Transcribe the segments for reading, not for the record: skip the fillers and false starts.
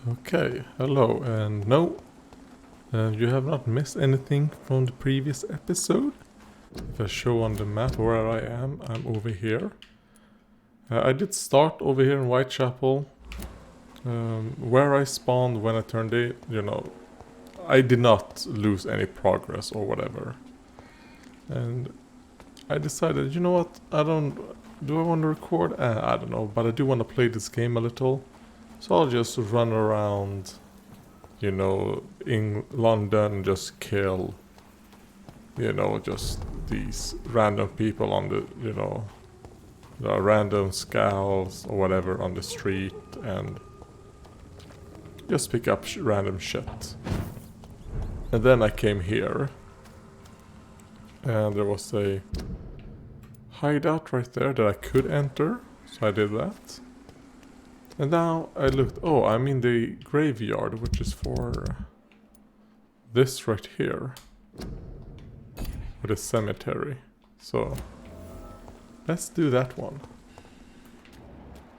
Okay, hello, and no, you have not missed anything from the previous episode. If I show on the map where I am, I'm over here. I did start over here in Whitechapel. Where I spawned when I turned it, I did not lose any progress or whatever. And I decided, you know what, do I want to record? I don't know, but I do want to play this game a little. So I'll just run around, in London and just kill, just these random people on the random scouts or whatever on the street and just pick up random shit. And then I came here and there was a hideout right there that I could enter, so I did that. And now I looked, I'm in the graveyard, which is for this right here. For the cemetery. So, let's do that one.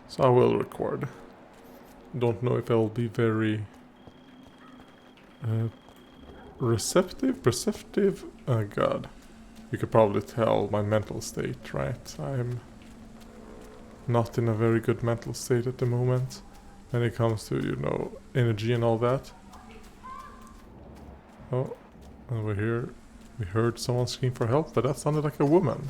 So I will record. Don't know if I'll be very perceptive. Oh god. You could probably tell my mental state, right? I'm not in a very good mental state at the moment when it comes to, energy and all that. Oh, over here we heard someone scream for help, but that sounded like a woman.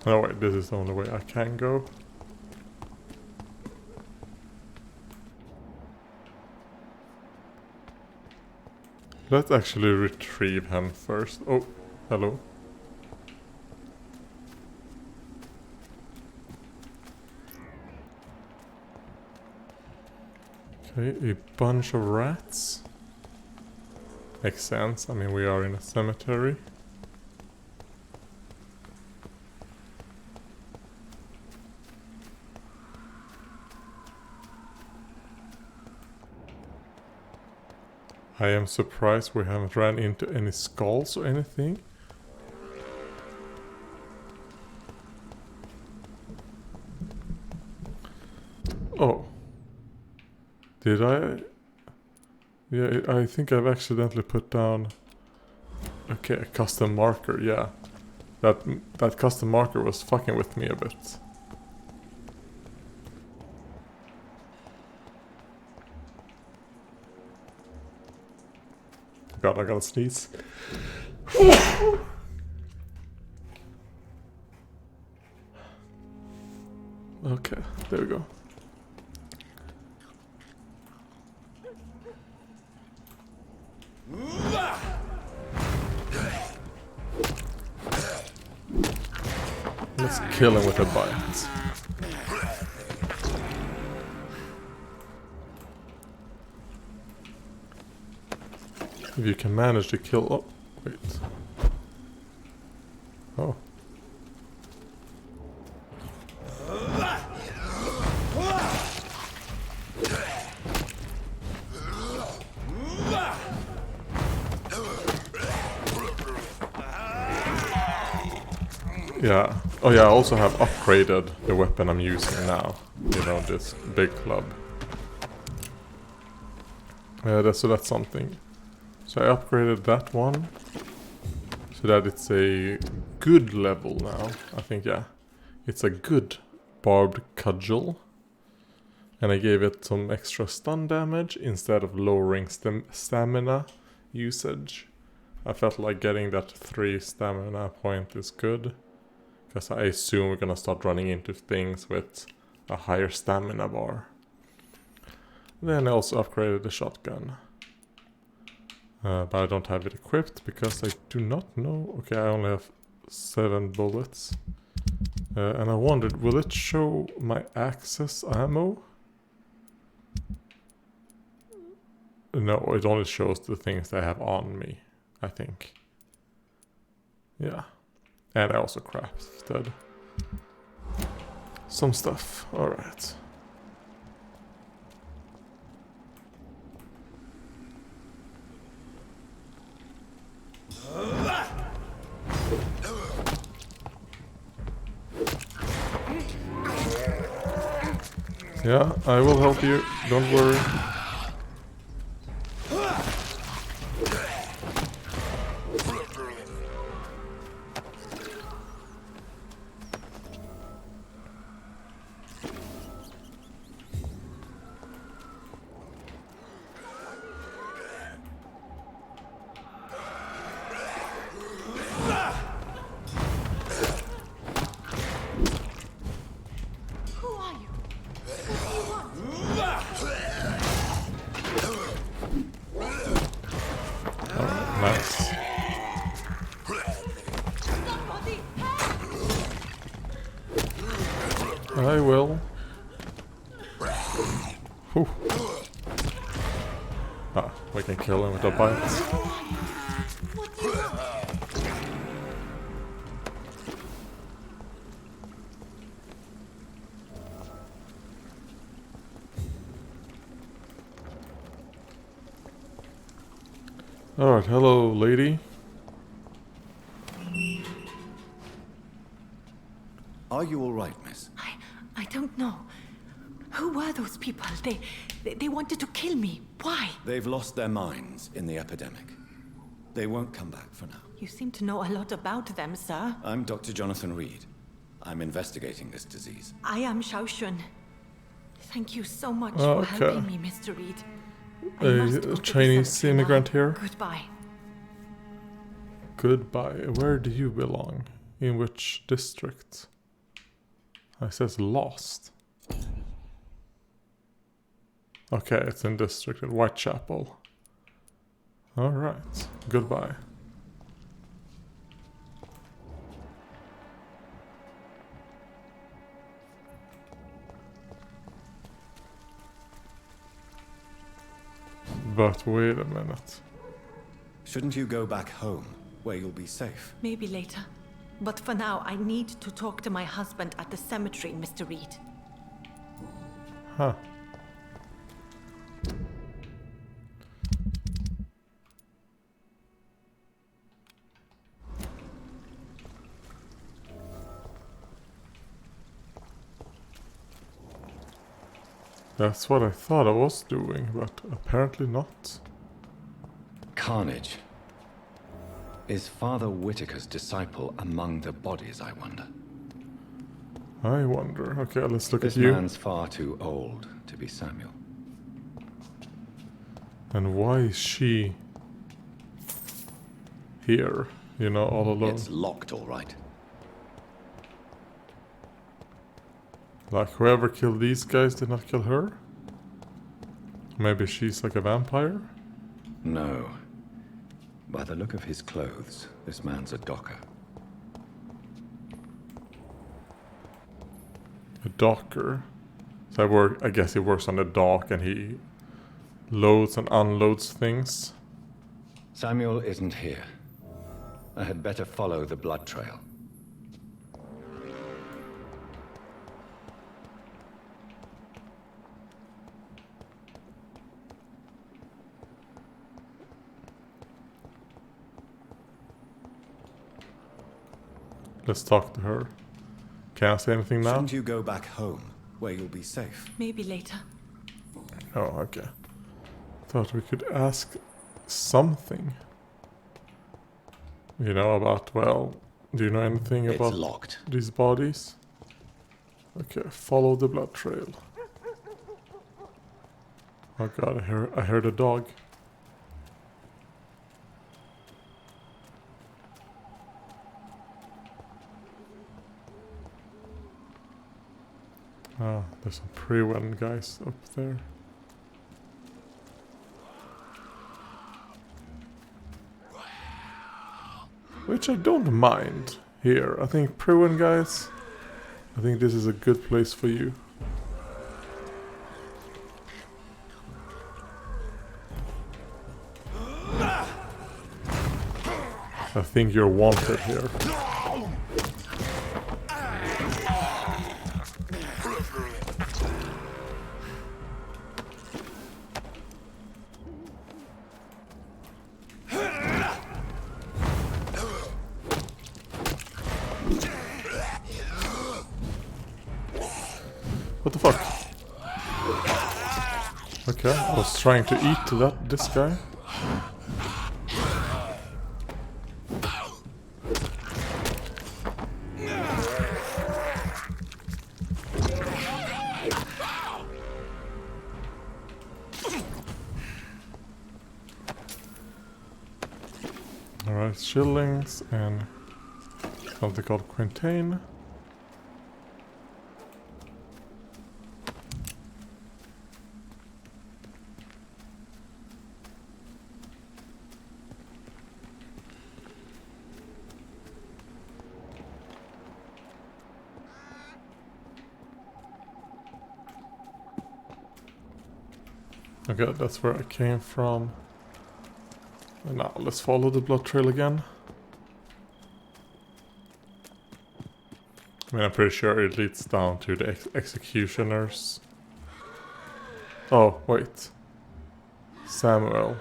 Oh wait, this is the only way I can go. Let's actually retrieve him first. Oh, hello. Okay, a bunch of rats. Makes sense, I mean we are in a cemetery. I am surprised we haven't ran into any skulls or anything. Oh. Did I? Yeah, I think I've accidentally put down... Okay, a custom marker, yeah. That custom marker was fucking with me a bit. God, I gotta sneeze. Okay, there we go. Let's kill him with a bite. If you can manage to kill... Oh, wait. Oh. Yeah. Oh yeah, I also have upgraded the weapon I'm using now. This big club. So that's something. So I upgraded that one so that it's a good level now. I think, yeah. It's a good barbed cudgel. And I gave it some extra stun damage instead of lowering stamina usage. I felt like getting that 3 stamina point is good. Because I assume we're gonna start running into things with a higher stamina bar. Then I also upgraded the shotgun. But I don't have it equipped because I do not know. Okay, I only have 7 bullets. And I wondered, will it show my access ammo? No, it only shows the things that I have on me, I think. Yeah. And I also crafted some stuff. Alright. Yeah, I will help you. Don't worry. Nice. I will. Whew. Ah, we can kill him with a bite. Alright, hello lady. Are you all right, miss? I don't know. Who were those people? They wanted to kill me. Why? They've lost their minds in the epidemic. They won't come back for now. You seem to know a lot about them, sir. I'm Dr. Jonathan Reed. I'm investigating this disease. I am Xiaoxun. Thank you so much Oh, for okay. helping me, Mr. Reed. I must go A to the Chinese cemetery immigrant now. here. Goodbye. Goodbye. Where do you belong? In which district? It says lost. Okay, it's in district at Whitechapel. Alright. Goodbye. But wait a minute. Shouldn't you go back home, where you'll be safe? Maybe later. But for now, I need to talk to my husband at the cemetery, Mr. Reed. Huh. That's what I thought I was doing, but apparently not. Carnage. Is Father Whitaker's disciple among the bodies, I wonder? I wonder. Okay, let's look This at you. man's far too old to be Samuel. And why is she here, you know, all alone? It's locked, all right. Like, whoever killed these guys did not kill her? Maybe she's like a vampire? No. By the look of his clothes, this man's a docker. A docker. So I guess he works on the dock and he loads and unloads things. Samuel isn't here. I had better follow the blood trail. Let's talk to her. Can I say anything now? Shouldn't you go back home, where you'll be safe? Maybe later. Oh, okay. Thought we could ask something. You know about, well, do you know anything It's about locked. these bodies? Okay, follow the blood trail. Oh god, I heard a dog. Ah, there's some pre-wed guys up there. Which I don't mind here. I think pre-wed guys, I think this is a good place for you. I think you're wanted here. What the fuck? Okay, I was trying to eat this guy. Alright, shillings and something called quintain. Okay, that's where I came from. And now let's follow the blood trail again. I mean, I'm pretty sure it leads down to the executioners. Oh, wait. Samuel.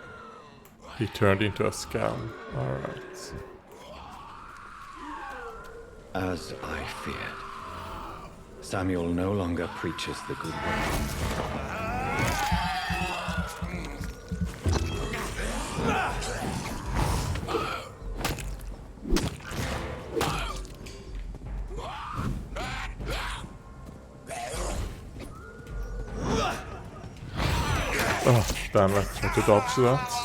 He turned into a scam. Alright. As I feared, Samuel no longer preaches the good word. Oh, damn it. Try to dodge that.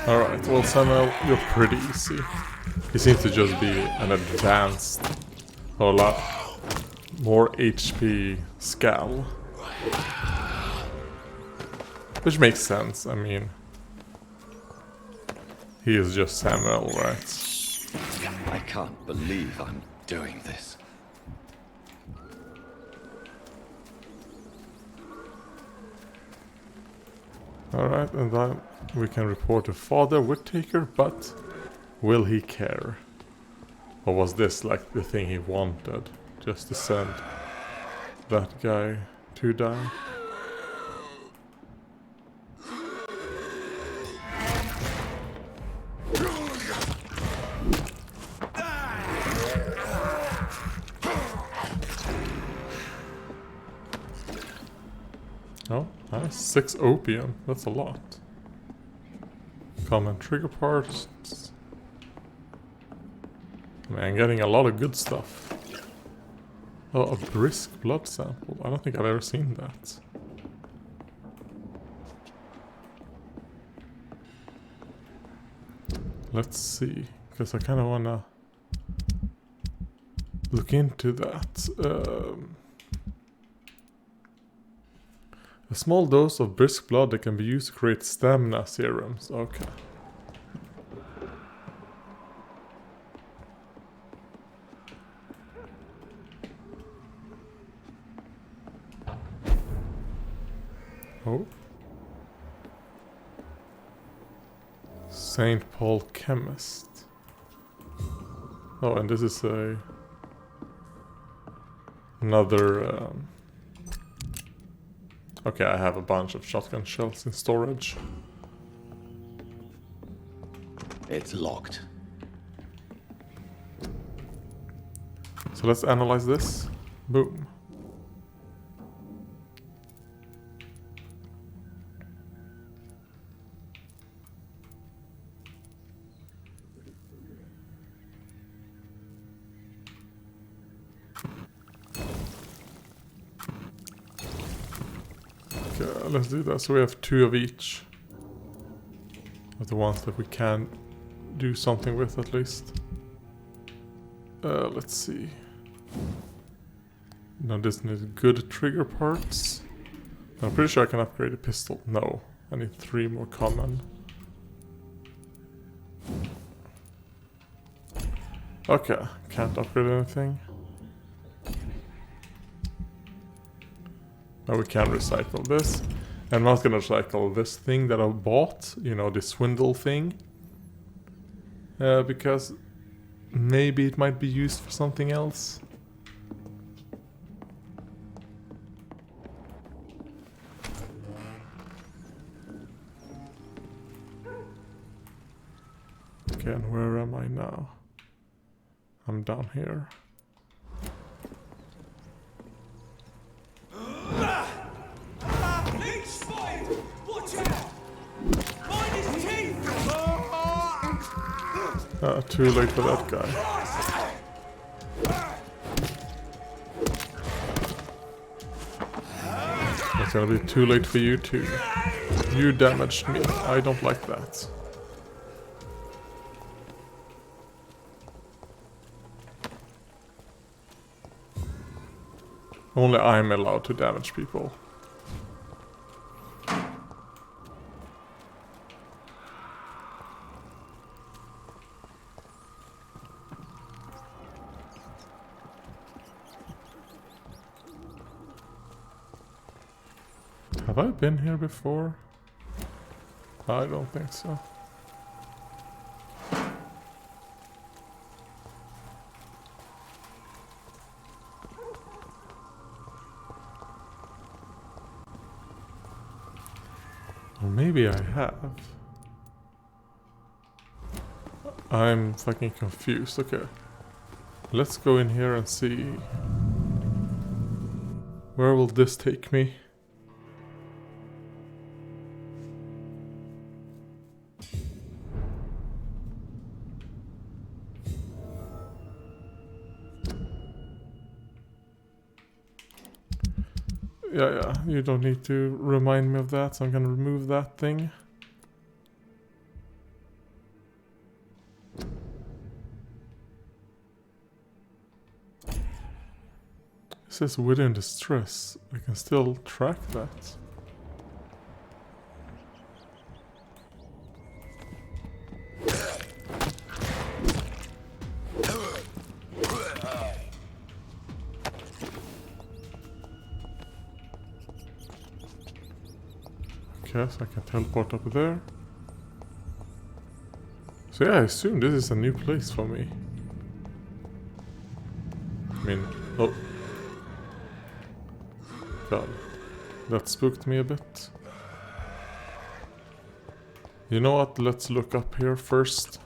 Alright, well Samuel, you're pretty easy. He seems to just be an advanced, or a lot more HP Scal. Which makes sense, I mean, he is just Samuel, right? I can't believe I'm doing this. Alright, and then we can report to Father Whittaker, but will he care? Or was this like the thing he wanted? Just to send that guy to die? Oh, nice. 6 opium. That's a lot. Common trigger parts. Man, getting a lot of good stuff. Oh, a brisk blood sample. I don't think I've ever seen that. Let's see. Because I kind of want to look into that. A small dose of brisk blood that can be used to create stamina serums. Okay. Oh. St. Paul Chemist. Oh, and this is another... Okay, I have a bunch of shotgun shells in storage. It's locked. So let's analyze this. Boom. Okay, let's do that. So we have 2 of each. Of the ones that we can do something with at least. Let's see. Now this needs good trigger parts. I'm pretty sure I can upgrade a pistol. No, I need 3 more common. Okay, can't upgrade anything. Now we can recycle this. I'm not gonna recycle this thing that I bought, you know, this swindle thing. Because maybe it might be used for something else. Okay, and where am I now? I'm down here. Too late for that guy. It's gonna be too late for you too. You damaged me. I don't like that. Only I'm allowed to damage people. Have I been here before? I don't think so. Or maybe I have. I'm fucking confused. Okay. Let's go in here and see. Where will this take me? Yeah, you don't need to remind me of that, so I'm gonna remove that thing. It says within distress. I can still track that. Okay, so I can teleport up there. So yeah, I assume this is a new place for me. I mean, oh. God, that spooked me a bit. You know what, let's look up here first.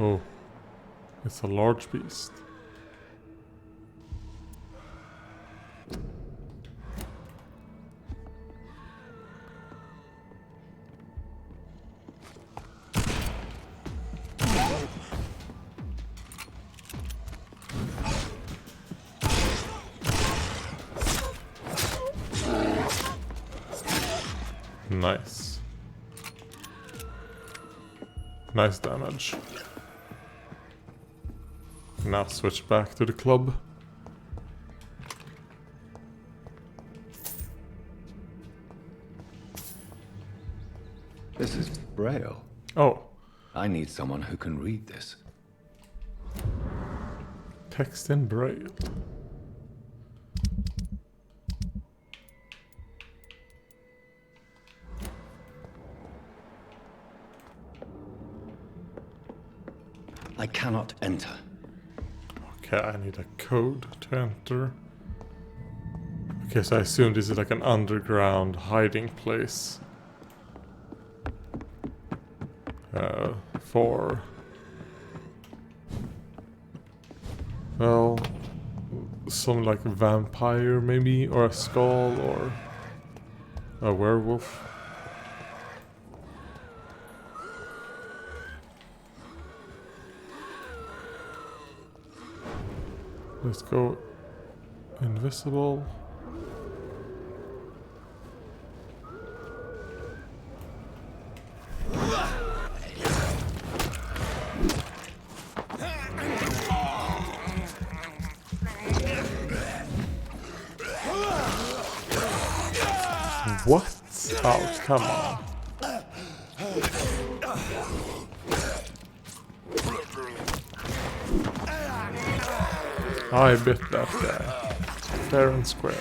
Oh, it's a large beast. Nice. Nice damage. Now switch back to the club. This is Braille. Oh, I need someone who can read this. text in Braille. I cannot enter. Okay, I need a code to enter. Okay, so I assume this is like an underground hiding place. For... Well... some like vampire maybe, or a skull, or... a werewolf. Let's go invisible. What? Oh, come on. I bit that guy. Fair and square.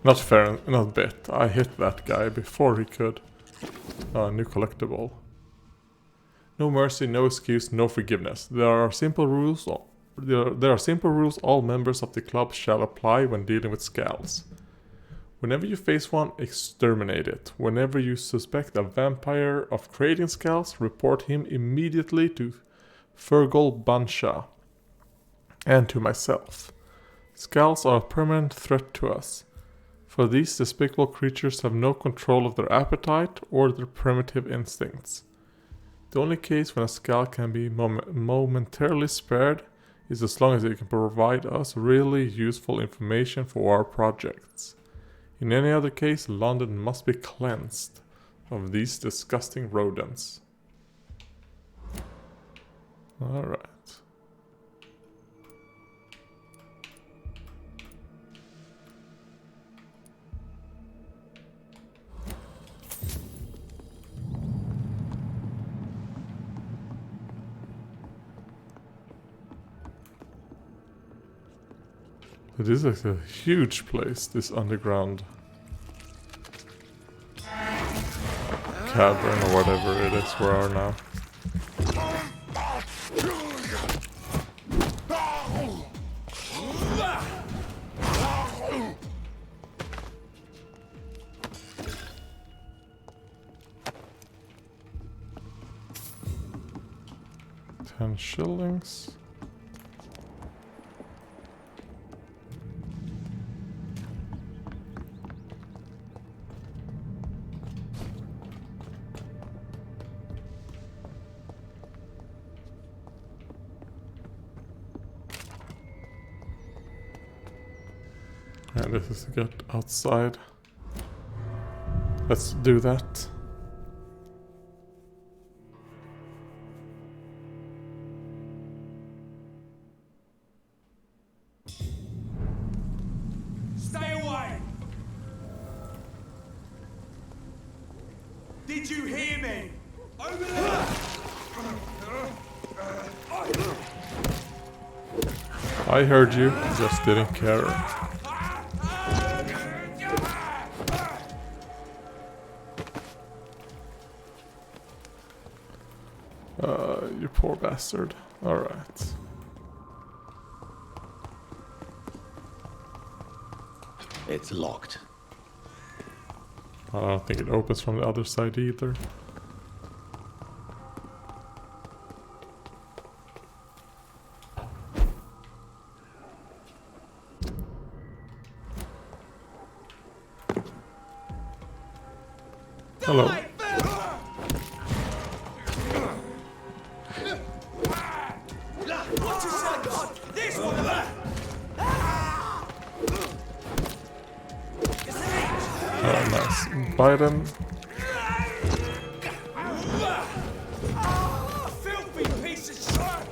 Not fair, not bit. I hit that guy before he could. New collectible. No mercy, no excuse, no forgiveness. There are simple rules. There are simple rules all members of the club shall apply when dealing with scowls. Whenever you face one, exterminate it. Whenever you suspect a vampire of creating skulls, report him immediately to Fergal Bansha and to myself. Skulls are a permanent threat to us. For these despicable creatures have no control of their appetite or their primitive instincts. The only case when a skull can be momentarily spared is as long as it can provide us really useful information for our projects. In any other case, London must be cleansed of these disgusting rodents. Alright. This is a huge place, this underground cavern or whatever it is we are now. $10. And this is to get outside. Let's do that. Stay away! Did you hear me? Over there! I heard you, just didn't care. You poor bastard. Alright. It's locked. I don't think it opens from the other side either. Hello. Oh, nice. Biden. Filthy piece of shit!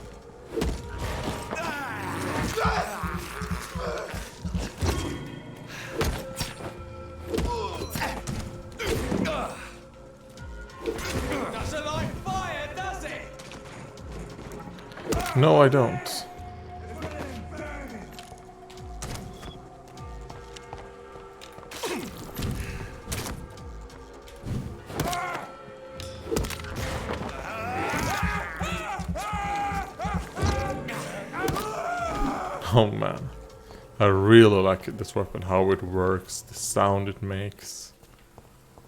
Doesn't like fire, does it? No, I don't. Oh man, I really like this weapon, how it works, the sound it makes.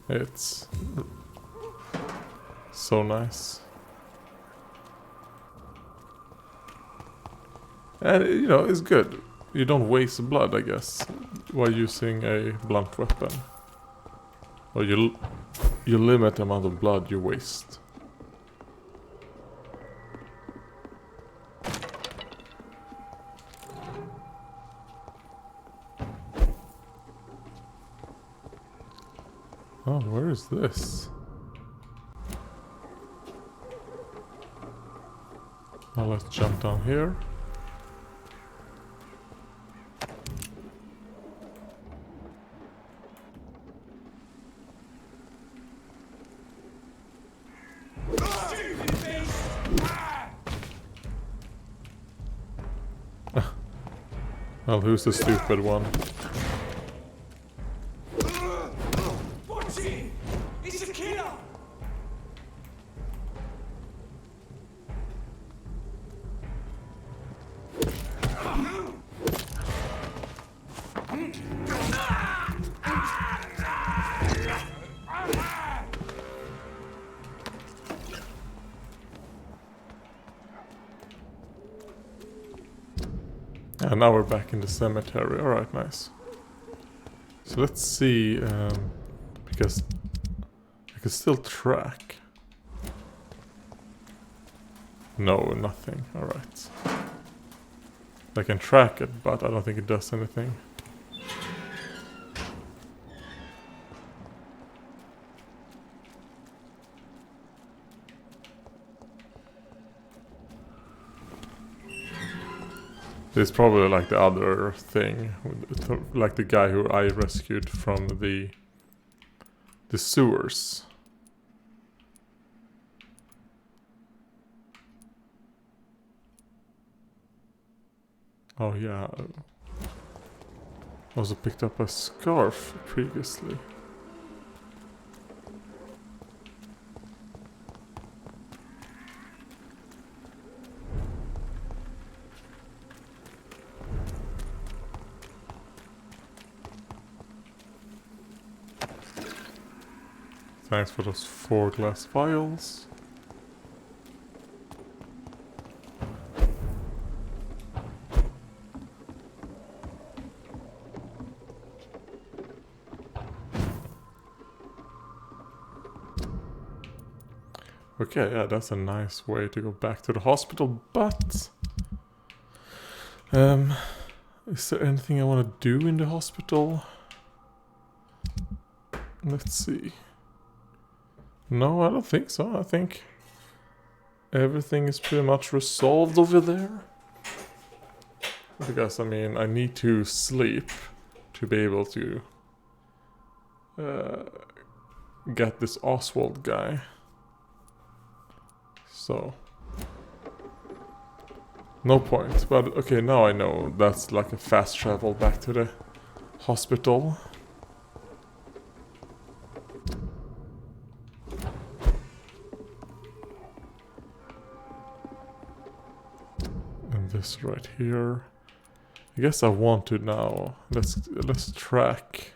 It's so nice. And you know, it's good. You don't waste blood, I guess, while using a blunt weapon. Or you limit the amount of blood you waste. Oh, where is this? Now let's jump down here. Well, who's the stupid one? Watch it! It's a killer! And now we're back in the cemetery. Alright, nice. So let's see, because I can still track. No, nothing. Alright. I can track it, but I don't think it does anything. It's probably like the other thing, like the guy who I rescued from the sewers. Oh yeah, I also picked up a scarf previously. Thanks for those 4 glass vials. Okay, yeah, that's a nice way to go back to the hospital, but... is there anything I want to do in the hospital? Let's see. No, I don't think so. I think everything is pretty much resolved over there. Because, I mean, I need to sleep to be able to get this Oswald guy. So, no point. But, okay, now I know that's like a fast travel back to the hospital. This right here. I guess I want to now. Let's track.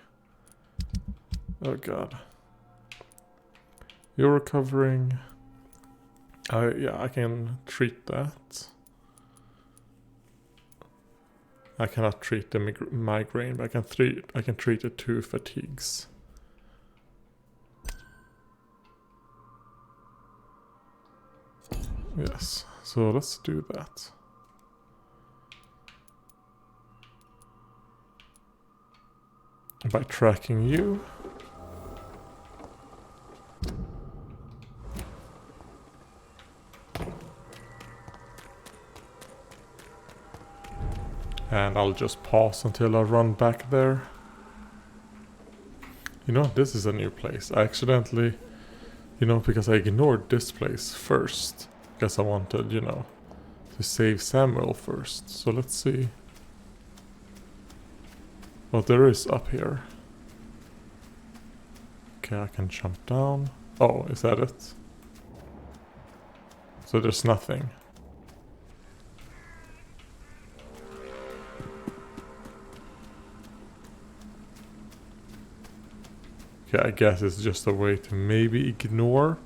Oh god. You're recovering. Yeah, I can treat that. I cannot treat the migraine, but I can treat the 2 fatigues. Yes. So let's do that. By tracking you. And I'll just pause until I run back there. You know, this is a new place. I accidentally, you know, because I ignored this place first. Because I wanted, you know, to save Samuel first. So let's see what there is up here. Okay, I can jump down. Oh, is that it? So there's nothing. Okay, I guess it's just a way to maybe ignore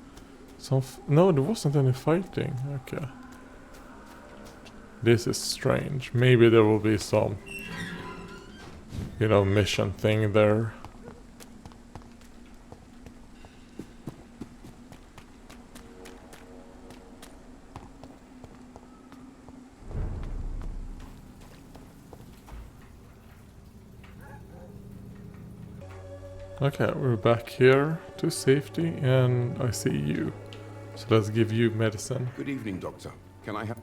some... No, there wasn't any fighting. Okay. This is strange. Maybe there will be some, you know, mission thing there. Okay, we're back here to safety, and I see you. So let's give you medicine. Good evening, Doctor. Can I have...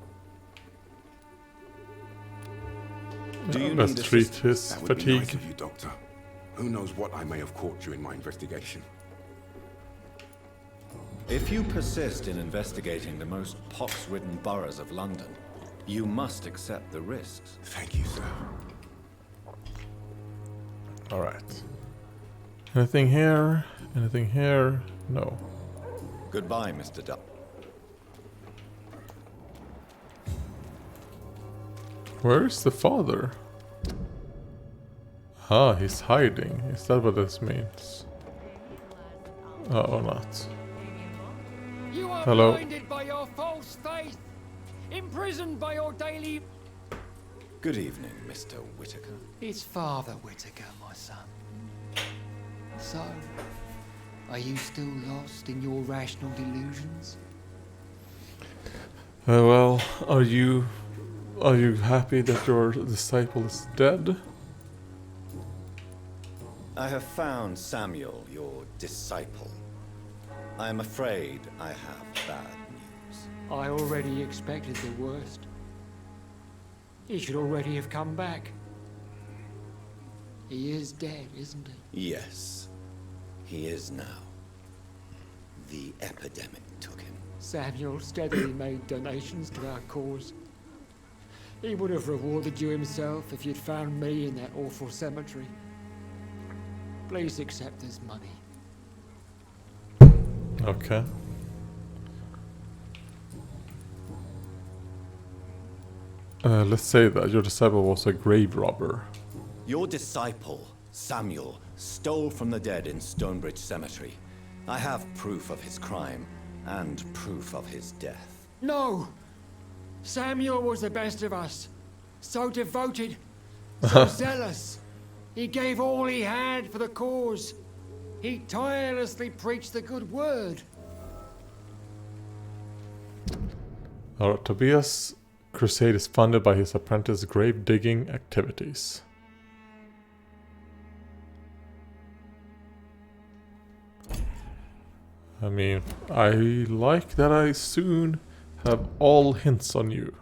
Let's treat his That would be fatigue. nice of you, Doctor. Who knows what I may have caught during my investigation. If you persist in investigating the most pox-ridden boroughs of London, you must accept the risks. Thank you, sir. Alright. Anything here? Anything here? No. Goodbye, Mr. Duck. Where's the father? Ah, he's hiding. Is that what this means? Or not? You are Hello. blinded by your false faith, imprisoned by your daily... Good evening, Mr. Whitaker. It's Father Whitaker, my son. So, are you still lost in your rational delusions? Well, are you happy that your disciple is dead? I have found Samuel, your disciple. I am afraid I have bad news. I already expected the worst. He should already have come back. He is dead, isn't he? Yes, he is now. The epidemic took him. Samuel steadily made donations to our cause. He would have rewarded you himself if you'd found me in that awful cemetery. Please accept this money. Okay. Let's say that your disciple was a grave robber. Your disciple, Samuel, stole from the dead in Stonebridge Cemetery. I have proof of his crime and proof of his death. No! Samuel was the best of us. So devoted, so zealous. He gave all he had for the cause. He tirelessly preached the good word. Alright, Tobias' crusade is funded by his apprentice grave digging activities. I mean, I like that I soon have all hints on you.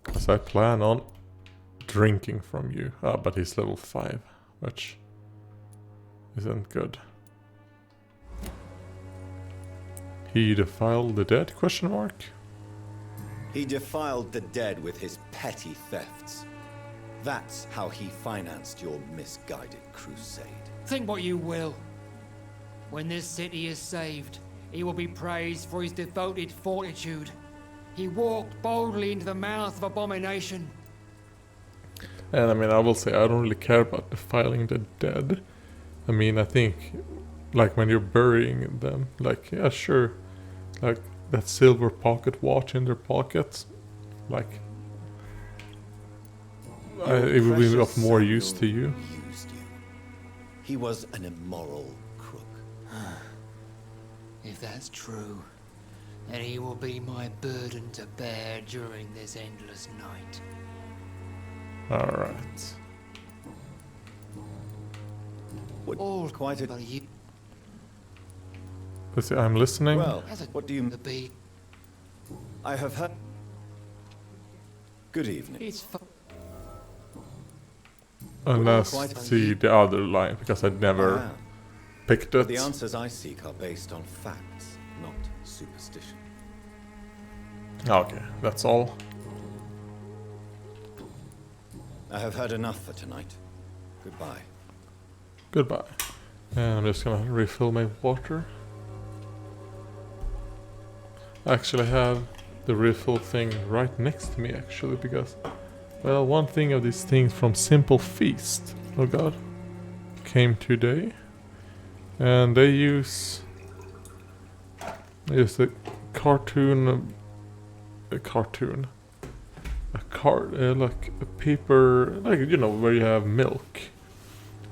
Because I plan on drinking from you. Ah, but he's level 5, which isn't good. He defiled the dead? Question mark. He defiled the dead with his petty thefts. That's how he financed your misguided crusade. Think what you will. When this city is saved, he will be praised for his devoted fortitude. He walked boldly into the mouth of abomination. And I mean, I will say I don't really care about defiling the dead. I mean, I think, like when you're burying them, like, yeah, sure. Like that silver pocket watch in their pockets, like, it will be of more use to you. Used you. He was an immoral crook. If that's true, then he will be my burden to bear during this endless night. Alright. All Quite a... but you Let's see, I'm listening. Well, what do you... be. I have heard... Good evening. It's And let's see the other line, because I never Ah, picked it. the answers I seek are based on facts, not superstition. Okay, that's all. I have heard enough for tonight. Goodbye. Goodbye. And I'm just gonna refill my water. I actually have the refill thing right next to me, actually, because, well, one thing of these things from Simple Feast, oh god, came today. And they use the cartoon, like a paper, like, you know, where you have milk.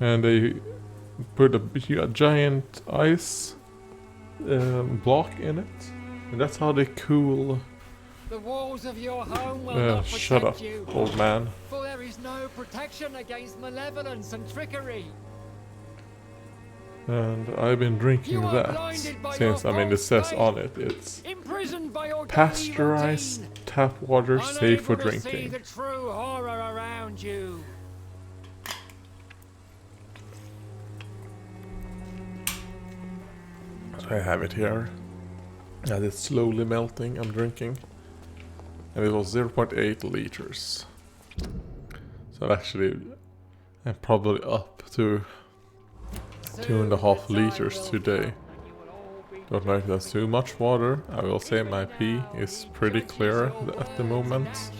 And they put a giant ice block in it. And that's how they cool. the walls of your home will not protect Shut up, you. old man. For there is no protection against malevolence and trickery. And I've been drinking You are that blinded by since, your I mean, it false says faith. on it, it's Imprisoned by your daily pasteurized routine. tap water safe for Unable to see drinking. the true horror around you. So I have it here. And it's slowly melting, I'm drinking. And it was 0.8 liters. So actually, I'm probably up to 2.5 liters today. Don't know if that's too much water. I will say my pee is pretty clear at the moment.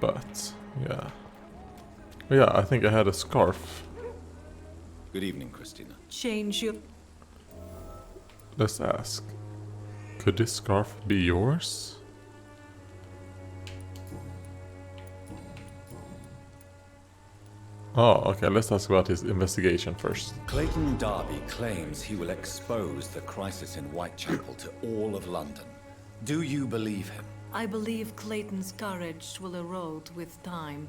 But, yeah. Yeah, I think I had a scarf. Good evening, Christina. Change your... Let's ask. Could this scarf be yours? Oh, okay, let's ask about his investigation first. Clayton Darby claims he will expose the crisis in Whitechapel to all of London. Do you believe him? I believe Clayton's courage will erode with time,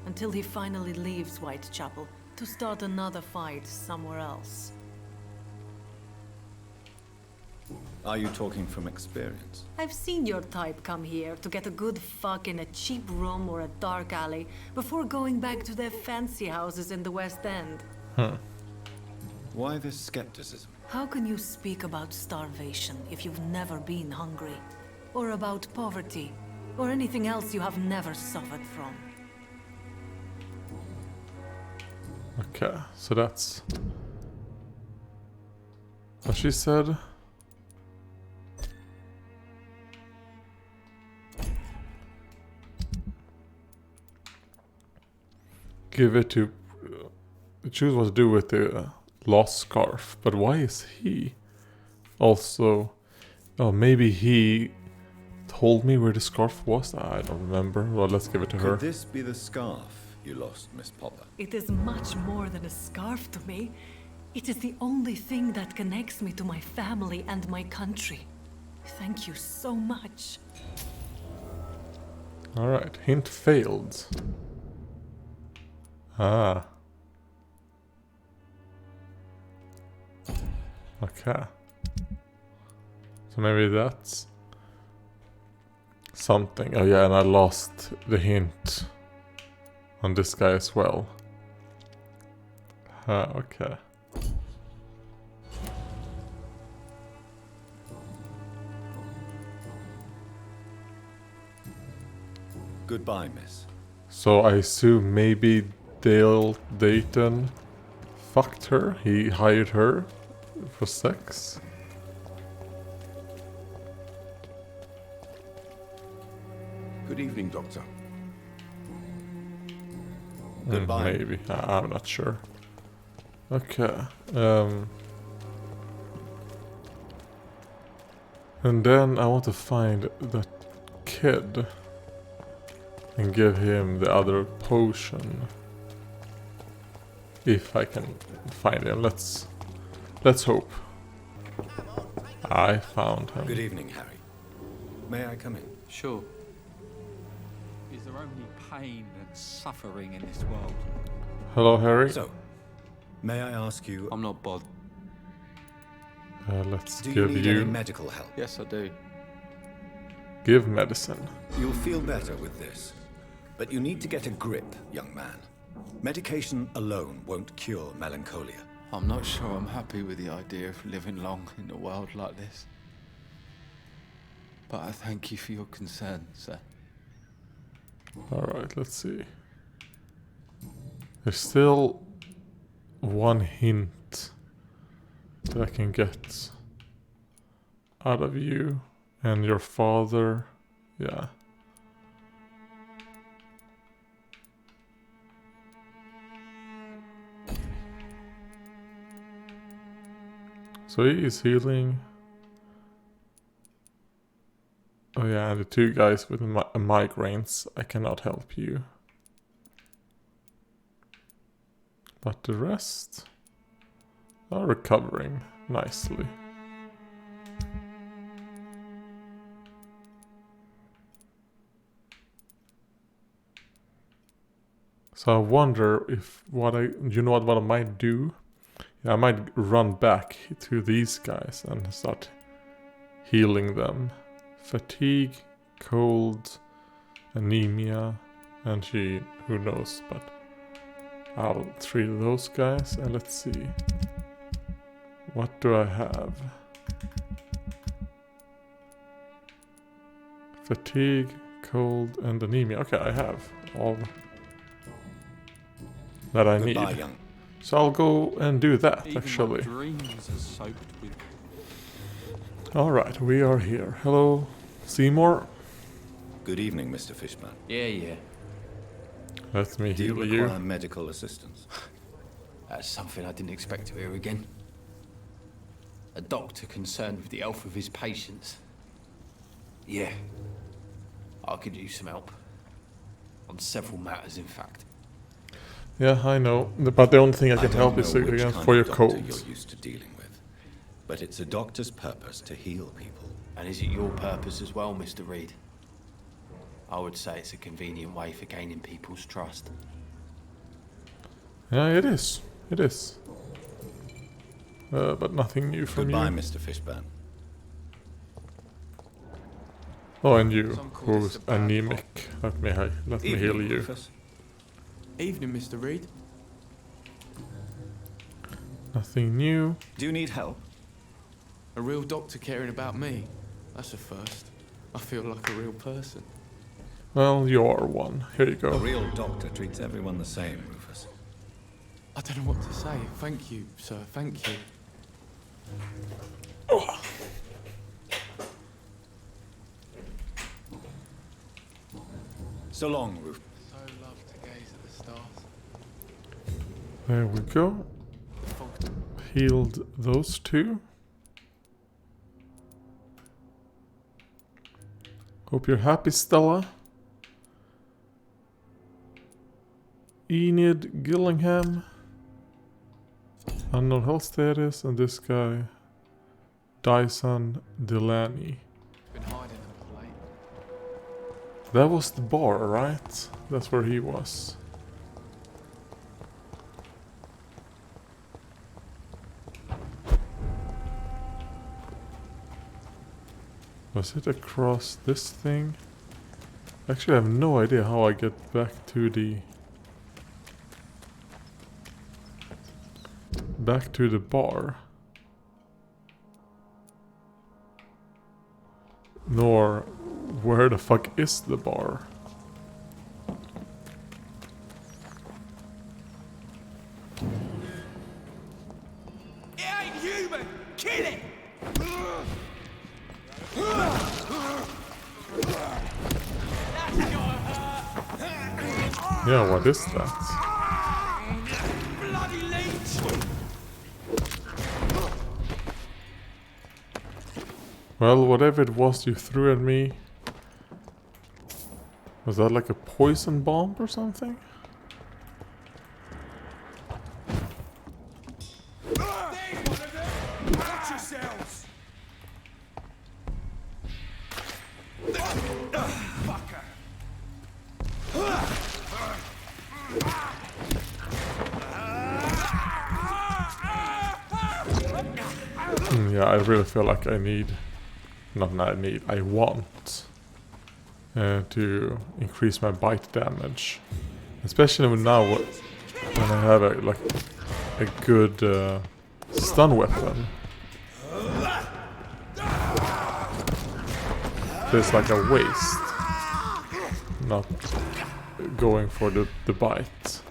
until he finally leaves Whitechapel to start another fight somewhere else. Are you talking from experience? I've seen your type come here to get a good fuck in a cheap room or a dark alley before going back to their fancy houses in the West End. Why this skepticism? How can you speak about starvation if you've never been hungry? Or about poverty? Or anything else you have never suffered from? Okay, so that's what she said. Give it to... choose what to do with the lost scarf. But why is he also... Oh, maybe he told me where the scarf was? I don't remember. Well, let's give it to her. Could this be the scarf you lost, Miss Popper? It is much more than a scarf to me. It is the only thing that connects me to my family and my country. Thank you so much. Alright, hint failed. Ah. Okay. So maybe that's something. Oh yeah, and I lost the hint on this guy as well. Ah, okay. Goodbye, miss. So I assume maybe Dale Dayton fucked her. He hired her for sex. Good evening, Doctor. Goodbye. Maybe. I'm not sure. Okay. And then I want to find that kid and give him the other potion. If I can find him. Let's hope. I found him. Good evening, Harry. May I come in? Sure. Is there only pain and suffering in this world? Hello, Harry. So, may I ask you, I'm not bothered. Let's do you give need any you medical help? Yes, I do. give medicine. You'll feel better with this. But you need to get a grip, young man. Medication alone won't cure melancholia. I'm not sure I'm happy with the idea of living long in a world like this. But I thank you for your concern, sir. Alright, let's see. There's still one hint that I can get out of you and your father. Yeah. So he is healing. Oh yeah, and the two guys with migraines, I cannot help you. But the rest are recovering nicely. So I wonder if what I might do? Yeah, I might run back to these guys and start healing them. Fatigue, cold, anemia, and who knows, but I'll treat those guys and let's see. What do I have? Fatigue, cold, and anemia. Okay, I have all that I need. Goodbye, young. So I'll go and do that, Even actually. my dreams are soaked with... Alright, we are here. Hello, Seymour. Good evening, Mr. Fishman. Yeah. Let me Do you heal you. require medical assistance? That's something I didn't expect to hear again. A doctor concerned with the health of his patients. Yeah. I could use some help. On several matters, in fact. Yeah, I know. But the only thing I can don't help is know which against kind for your of doctor colds. you're used to dealing with, but it's a doctor's purpose to heal people. And is it your purpose as well, Mr. Reed? I would say it's a convenient way for gaining people's trust. Yeah, it is. It is. But nothing new from Goodbye, you. Mr. Fishburne. Oh, and you, Some call this who's the bad anemic. Let me heal Evening, you. Rufus. Evening, Mr. Reed. Nothing new. Do you need help? A real doctor caring about me. That's a first. I feel like a real person. Well, you are one. Here you A go. real doctor treats everyone the same, Rufus. I don't know what to say. Thank you, sir. Thank you. So long, Rufus. So love to gaze at the stars. There we go. Healed those two. Hope you're happy, Stella. Enid Gillingham. Unknown health status, and this guy, Dyson Delaney. Been hiding them late. That was the bar, right? That's where he was. Was it across this thing? Actually, I have no idea how I get back to the... back to the bar. Nor where the fuck is the bar? It ain't human! Kill it! Yeah, what is that? Bloody leech! Well, whatever it was you threw at me... Was that like a poison bomb or something? Watch yourselves! Fucker! Yeah, I really feel like I need... I want... to increase my bite damage. Especially now when I have a good stun weapon. There's like a waste not going for the bite.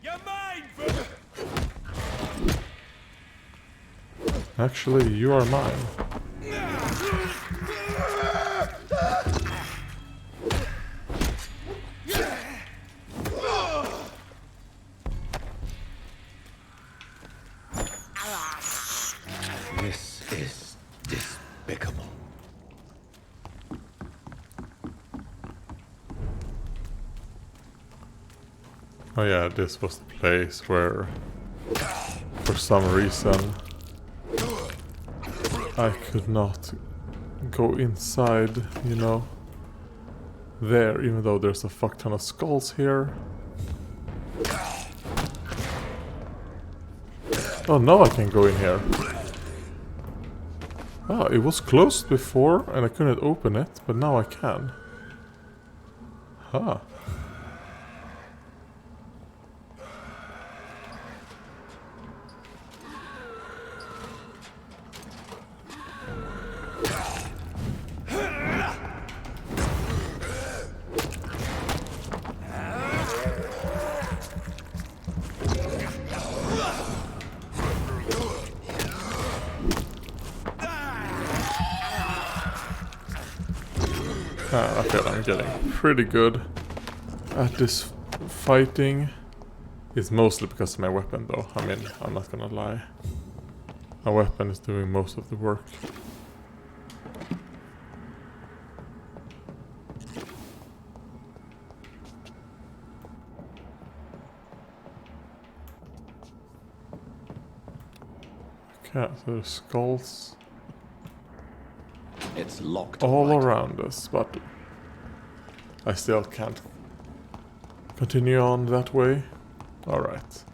You're mine! Actually, you are mine. This is despicable. Oh yeah, this was the place where, for some reason, I could not go inside, you know, there, even though there's a fuck ton of skulls here. Oh, now I can go in here. Ah, it was closed before and I couldn't open it, but now I can. Huh. I feel I'm getting pretty good at this fighting. It's mostly because of my weapon though, I mean, I'm not gonna lie. My weapon is doing most of the work. Okay, so there's skulls It's locked. all right. around us, but I still can't continue on that way. Alright.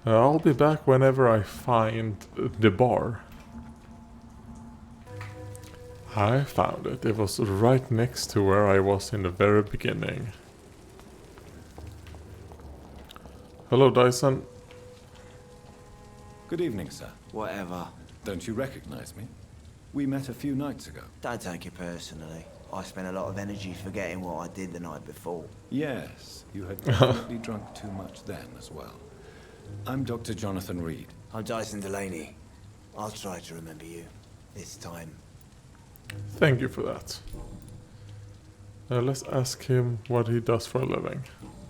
I'll be back whenever I find the bar. I found it. It was right next to where I was in the very beginning. Hello, Dyson. Good evening, sir. Whatever. Don't you recognize me? We met a few nights ago. Don't take it personally. I spent a lot of energy forgetting what I did the night before. Yes, you had definitely drunk too much then as well. I'm Dr. Jonathan Reed. I'm Dyson Delaney. I'll try to remember you. This time. Thank you for that. Let's ask him what he does for a living.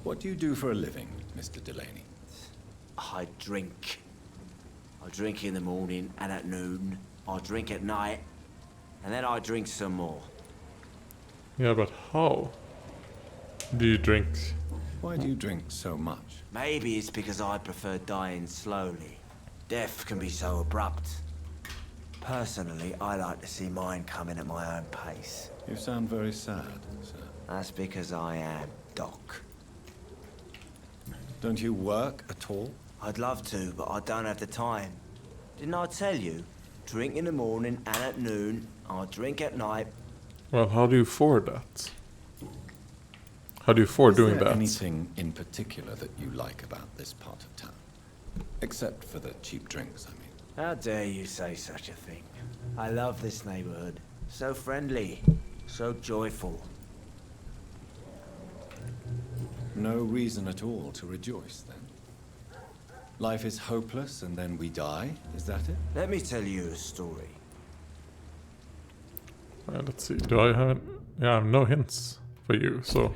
What do you do for a living, Mr. Delaney? I drink. I drink in the morning and at noon. I drink at night. And then I drink some more. Yeah, but how do you drink? Why do you drink so much? Maybe it's because I prefer dying slowly. Death can be so abrupt. Personally, I like to see mine coming at my own pace. You sound very sad, sir. That's because I am Doc. Don't you work at all? I'd love to, but I don't have the time. Didn't I tell you? Drink in the morning and at noon. I drink at night. Well, how do you afford that? How do you afford doing Is there that? anything in particular that you like about this part of town? Except for the cheap drinks, I mean. How dare you say such a thing? I love this neighborhood. So friendly. So joyful. No reason at all to rejoice, then? Life is hopeless and then we die, is that it? Let me tell you a story. Let's see. Do I have? Yeah, I have no hints for you. So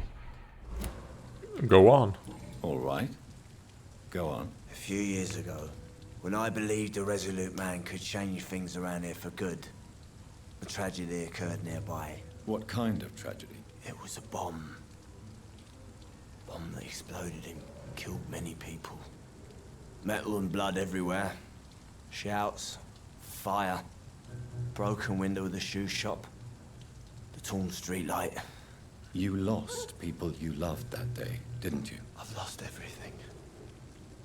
go on. All right. Go on. A few years ago, when I believed a resolute man could change things around here for good, a tragedy occurred nearby. What kind of tragedy? It was a bomb. Bomb that exploded and killed many people. Metal and blood everywhere. Shouts, fire, broken window of the shoe shop, the torn street light. You lost people you loved that day, didn't you? I've lost everything.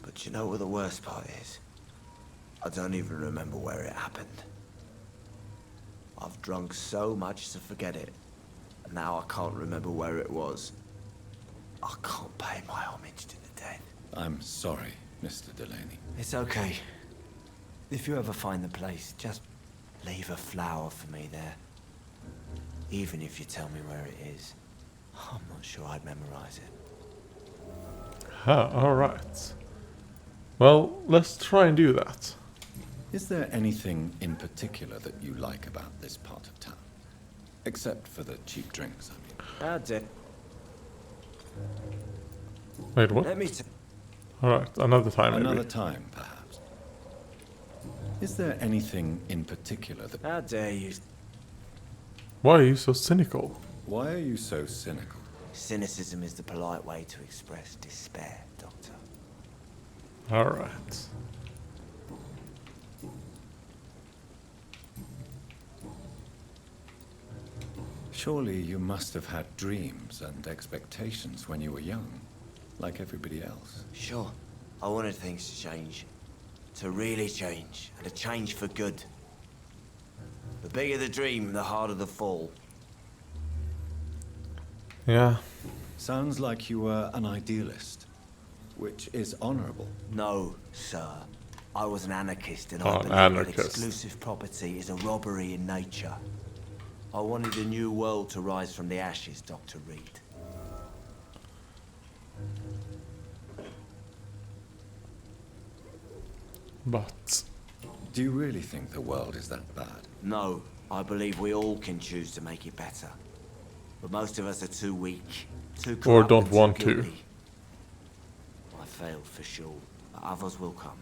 But you know what the worst part is? I don't even remember where it happened. I've drunk so much to forget it. And now I can't remember where it was. I can't pay my homage to the dead. I'm sorry, Mr. Delaney. It's okay. If you ever find the place, just leave a flower for me there. Even if you tell me where it is. I'm not sure I'd memorize it. Alright. Well, let's try and do that. Is there anything in particular that you like about this part of town? Except for the cheap drinks, I mean. How dare... Wait, what? Let me Alright, another time maybe. Another time, perhaps. Is there anything in particular that... How dare you... Why are you so cynical? Why are you so cynical? Cynicism is the polite way to express despair, Doctor. Alright. Surely you must have had dreams and expectations when you were young, like everybody else. Sure, I wanted things to change. To really change, and to change for good. The bigger the dream, the harder the fall. Yeah. Sounds like you were an idealist, which is honorable. No, sir. I was an anarchist, and Oh, I an believe that anarchist. exclusive property is a robbery in nature. I wanted a new world to rise from the ashes, Dr. Reed. But... Do you really think the world is that bad? No, I believe we all can choose to make it better. But most of us are too weak, too corrupt, Or don't and too want to. guilty. I failed for sure, but others will come.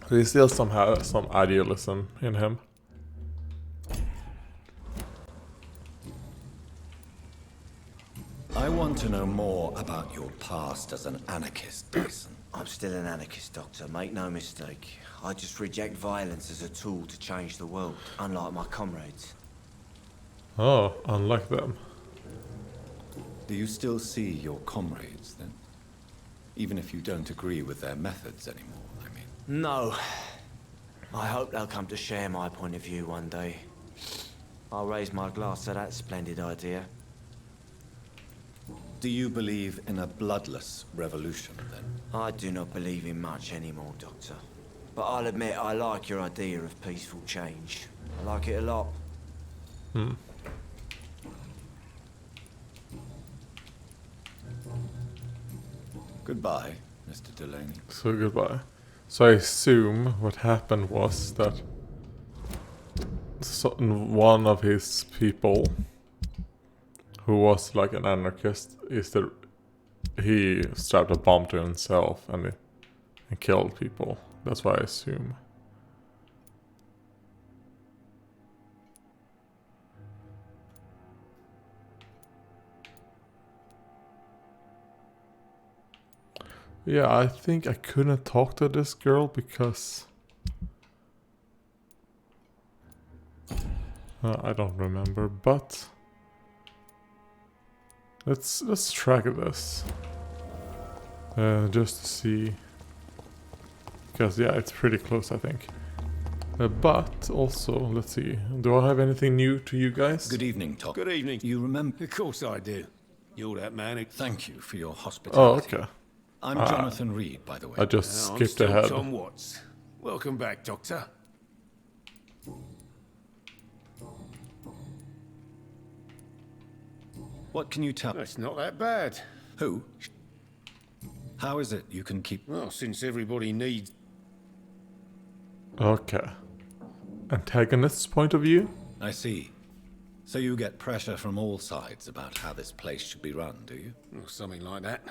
he still somehow has some idealism in him. I want to know more about your past as an anarchist, Dyson. I'm still an anarchist, Doctor, make no mistake. I just reject violence as a tool to change the world, unlike my comrades. Oh, unlike them. Do you still see your comrades, then? Even if you don't agree with their methods anymore, I mean. No. I hope they'll come to share my point of view one day. I'll raise my glass to that splendid idea. Do you believe in a bloodless revolution, then? I do not believe in much anymore, Doctor. But I'll admit I like your idea of peaceful change. I like it a lot. Goodbye, Mr. Delaney. So goodbye. So I assume what happened was that one of his people, who was like an anarchist, is that he strapped a bomb to himself and killed people. That's what I assume. Yeah, I think I couldn't talk to this girl because I don't remember, but let's track this just to see, because yeah, it's pretty close, I think. But also, let's see, do I have anything new to you guys? Good evening, Tom. Good evening. You remember? Of course I do. You're that man who... Thank you for your Oh, hospitality. okay. I'm Jonathan Reed, by the way. I just I'm skipped still ahead. Tom Watts. Welcome back, Doctor. What can you tell? That's not that bad. Who? How is it you can keep... Well, since everybody needs... Okay. Antagonist's point of view? I see. So you get pressure from all sides about how this place should be run, do you? Or something like that.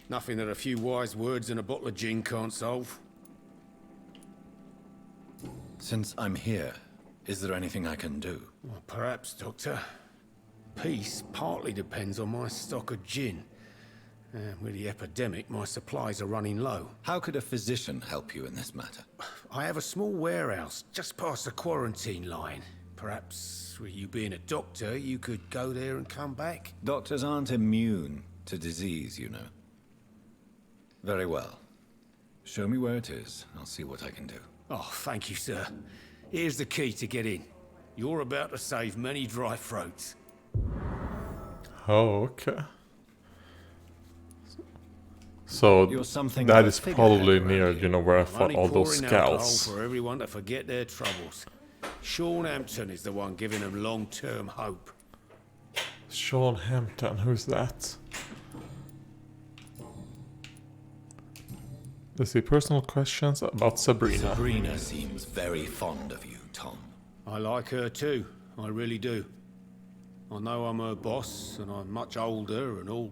Nothing that a few wise words and a bottle of gin can't solve. Since I'm here, is there anything I can do? Well, perhaps, Doctor. Peace partly depends on my stock of gin. With the epidemic, my supplies are running low. How could a physician help you in this matter? I have a small warehouse just past the quarantine line. Perhaps, with you being a doctor, you could go there and come back? Doctors aren't immune to disease, you know. Very well. Show me where it is. I'll see what I can do. Oh, thank you, sir. Here's the key to get in. You're about to save many dry throats. Oh, okay. So You're something that of a is figurehead probably around near, here. you know, where I I'm fought only all those pouring alcohol scouts. for everyone to forget their troubles. Sean Hampton is the one giving them long-term hope. Sean Hampton, who's that? Let's see, personal questions about Sabrina. Sabrina seems very fond of you, Tom. I like her too, I really do. I know I'm her boss, and I'm much older and all.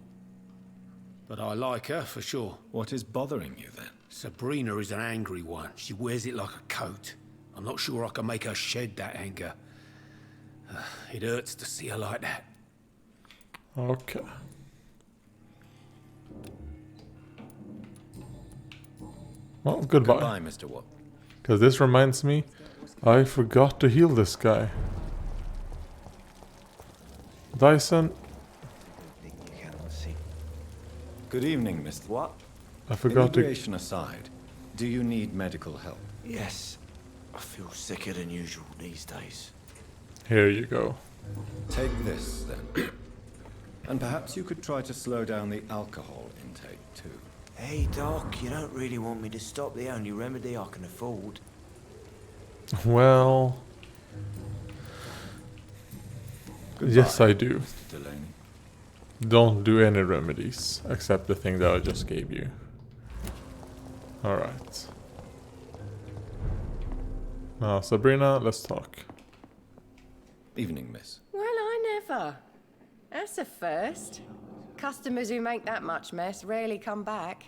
But I like her, for sure. What is bothering you, then? Sabrina is an angry one. She wears it like a coat. I'm not sure I can make her shed that anger. It hurts to see her like that. Okay. Well, goodbye. Goodbye, Mr. Watt. Because this reminds me, I forgot to heal this guy. Dyson, Good evening, Mr. What? I forgot to... Inebriation aside, do you need medical help? Yes. I feel sicker than usual these days. Here you go. Take this, then. And perhaps you could try to slow down the alcohol intake, too. Hey, Doc, you don't really want me to stop the only remedy I can afford. Well... Yes, I do. Mr. Delaney. Don't do any remedies, except the thing that I just gave you. Alright. Now, Sabrina, let's talk. Evening, miss. Well, I never. That's a first. Customers who make that much mess rarely come back.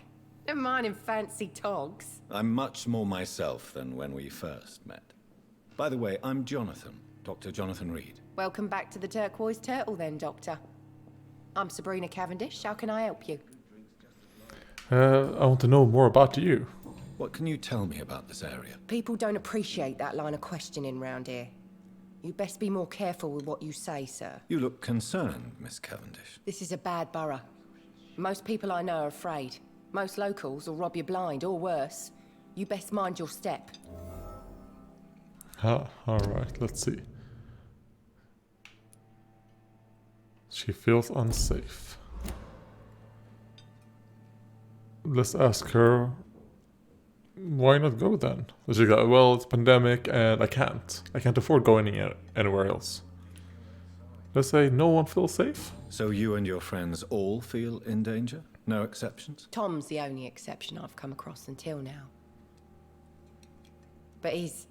Never mind in fancy togs. I'm much more myself than when we first met. By the way, I'm Jonathan, Dr. Jonathan Reed. Welcome back to the Turquoise Turtle then, Doctor. I'm Sabrina Cavendish. How can I help you? I want to know more about you. What can you tell me about this area? People don't appreciate that line of questioning round here. You best be more careful with what you say, sir. You look concerned, Miss Cavendish. This is a bad borough. Most people I know are afraid. Most locals will rob you blind, or worse. You best mind your step. Alright, let's see. She feels unsafe. Let's ask her, why not go then? So she got, well, it's pandemic and I can't afford going anywhere else. Let's say no one feels safe. So you and your friends all feel in danger? No exceptions? Tom's the only exception I've come across until now. But he's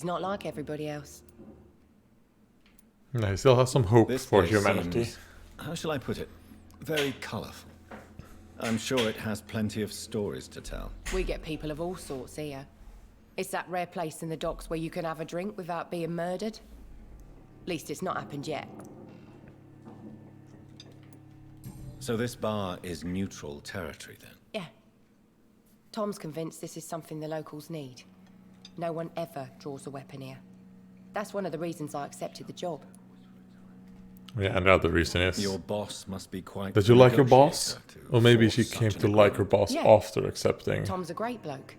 not like everybody else. No, he still has some hope This for place humanity. seems, how shall I put it? Very colourful. I'm sure it has plenty of stories to tell. We get people of all sorts here. It's that rare place in the docks where you can have a drink without being murdered. At least it's not happened yet. So this bar is neutral territory then? Yeah. Tom's convinced this is something the locals need. No one ever draws a weapon here. That's one of the reasons I accepted the job. Yeah, and the other reason is... Your boss must be quite... Did you like your boss? negotiator to Or maybe force she such came an to like her agreement. boss Yeah. after accepting. Tom's a great bloke.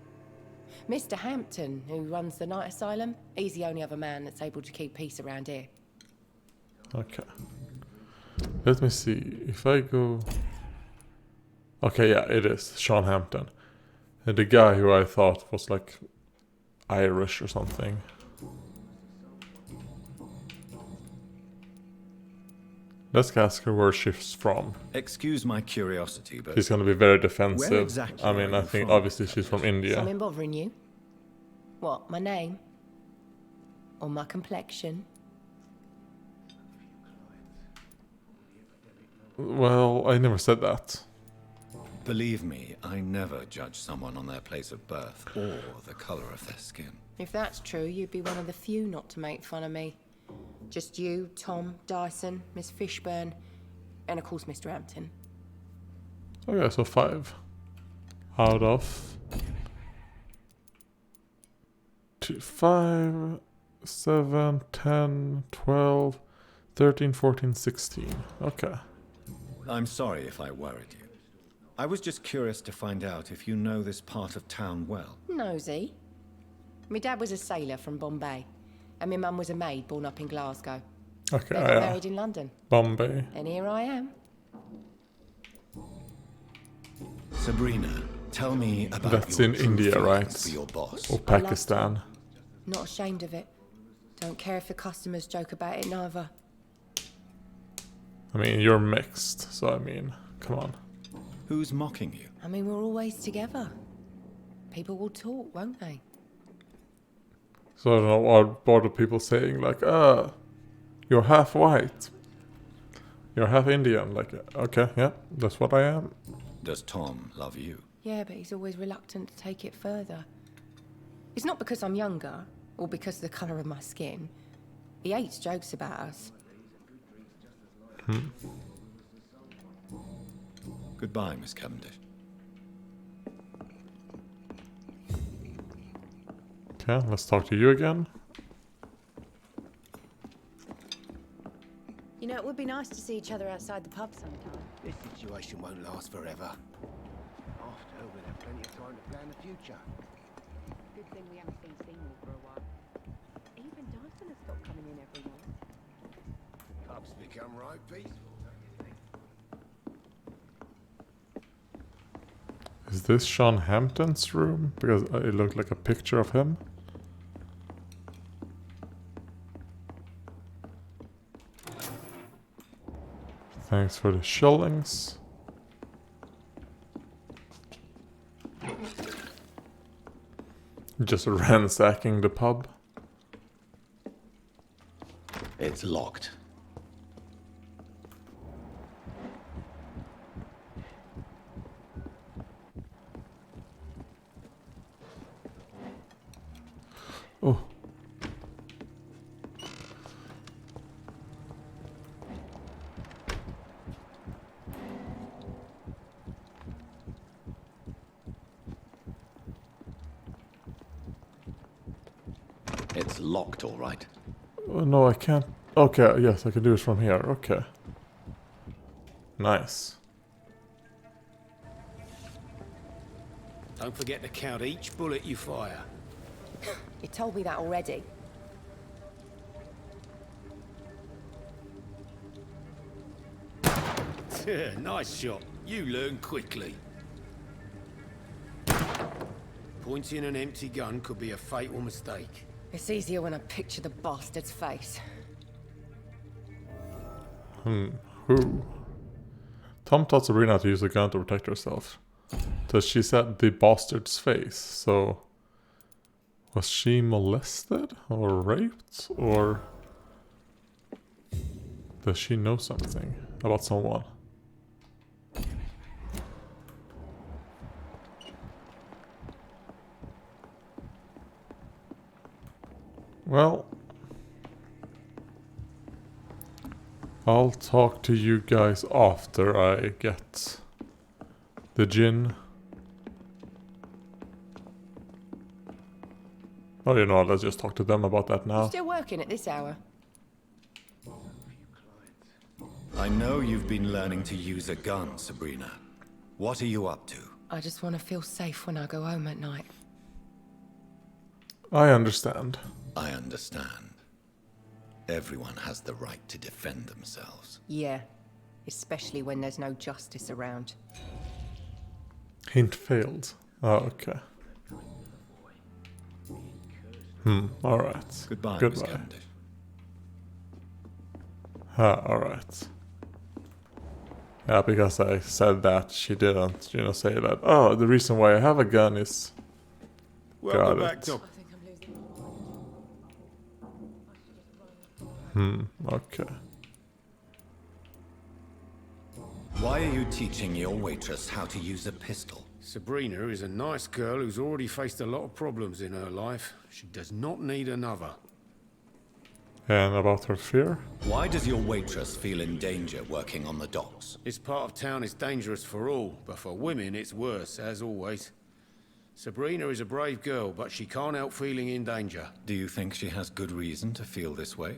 Mr. Hampton, who runs the night asylum, he's the only other man that's able to keep peace around here. Okay. Let me see. If I go... Okay, yeah, it is. Sean Hampton. And the guy who I thought was like Irish or something. Let's ask her where she's from. Excuse my curiosity, but... She's gonna be very defensive. Where exactly I mean, are I you think from, obviously she's from India. Something bothering you? What, my name? Or my complexion? Well, I never said that. Believe me, I never judge someone on their place of birth or the colour of their skin. If that's true, you'd be one of the few not to make fun of me. Just you, Tom, Dyson, Miss Fishburne, and of course Mr. Hampton. Okay, so 5. Out of... 5, 7, 10, 12, 13, 14, 16. Okay. I'm sorry if I worried you. I was just curious to find out if you know this part of town well. Nosy. My dad was a sailor from Bombay, and my mum was a maid born up in Glasgow. Okay, They got yeah. married in London, Bombay. and here I am. Sabrina, tell me about That's your in true India, feelings right? for your boss. Or Pakistan. Not ashamed of it. Don't care if the customers joke about it neither. I mean, you're mixed, so I mean, come on. Who's mocking you? I mean, we're always together. People will talk, won't they? So I don't know, are bored of people saying like, you're half white. You're half Indian. Like, okay, yeah, that's what I am. Does Tom love you? Yeah, but he's always reluctant to take it further. It's not because I'm younger, or because of the colour of my skin. He hates jokes about us. Goodbye, Miss Cavendish. Okay, let's talk to you again. You know, it would be nice to see each other outside the pub sometime. This situation won't last forever. After, we'll have plenty of time to plan the future. Good thing we haven't been seen for a while. Even Dyson has stopped coming in every night. Pubs become right peaceful, don't you think? Is this Sean Hampton's room? Because it looked like a picture of him. Thanks for the shillings. Just ransacking the pub. It's locked. Oh. It's locked, all right. Oh, no, I can't. Okay, yes, I can do it from here. Okay. Nice. Don't forget to count each bullet you fire. You told me that already. Nice shot. You learn quickly. Pointing an empty gun could be a fatal mistake. It's easier when I picture the bastard's face. Who? Tom taught Sabrina to use a gun to protect herself. So she said the bastard's face, so... Was she molested? Or raped? Or... Does she know something about someone? Well... I'll talk to you guys after I get the gin. Oh, you know, let's just talk to them about that now. Still working at this hour? I know you've been learning to use a gun, Sabrina. What are you up to? I just want to feel safe when I go home at night. I understand. I understand. Everyone has the right to defend themselves. Yeah, especially when there's no justice around. Hint failed. Oh, okay. Alright. Goodbye, Goodbye. Miss Cavendish. Alright. Yeah, because I said that, she didn't, you know, say that. Oh, the reason why I have a gun is... Welcome back, Doc. Okay. Why are you teaching your waitress how to use a pistol? Sabrina is a nice girl who's already faced a lot of problems in her life. She does not need another. And about her fear? Why does your waitress feel in danger working on the docks? This part of town is dangerous for all, but for women it's worse, as always. Sabrina is a brave girl, but she can't help feeling in danger. Do you think she has good reason to feel this way?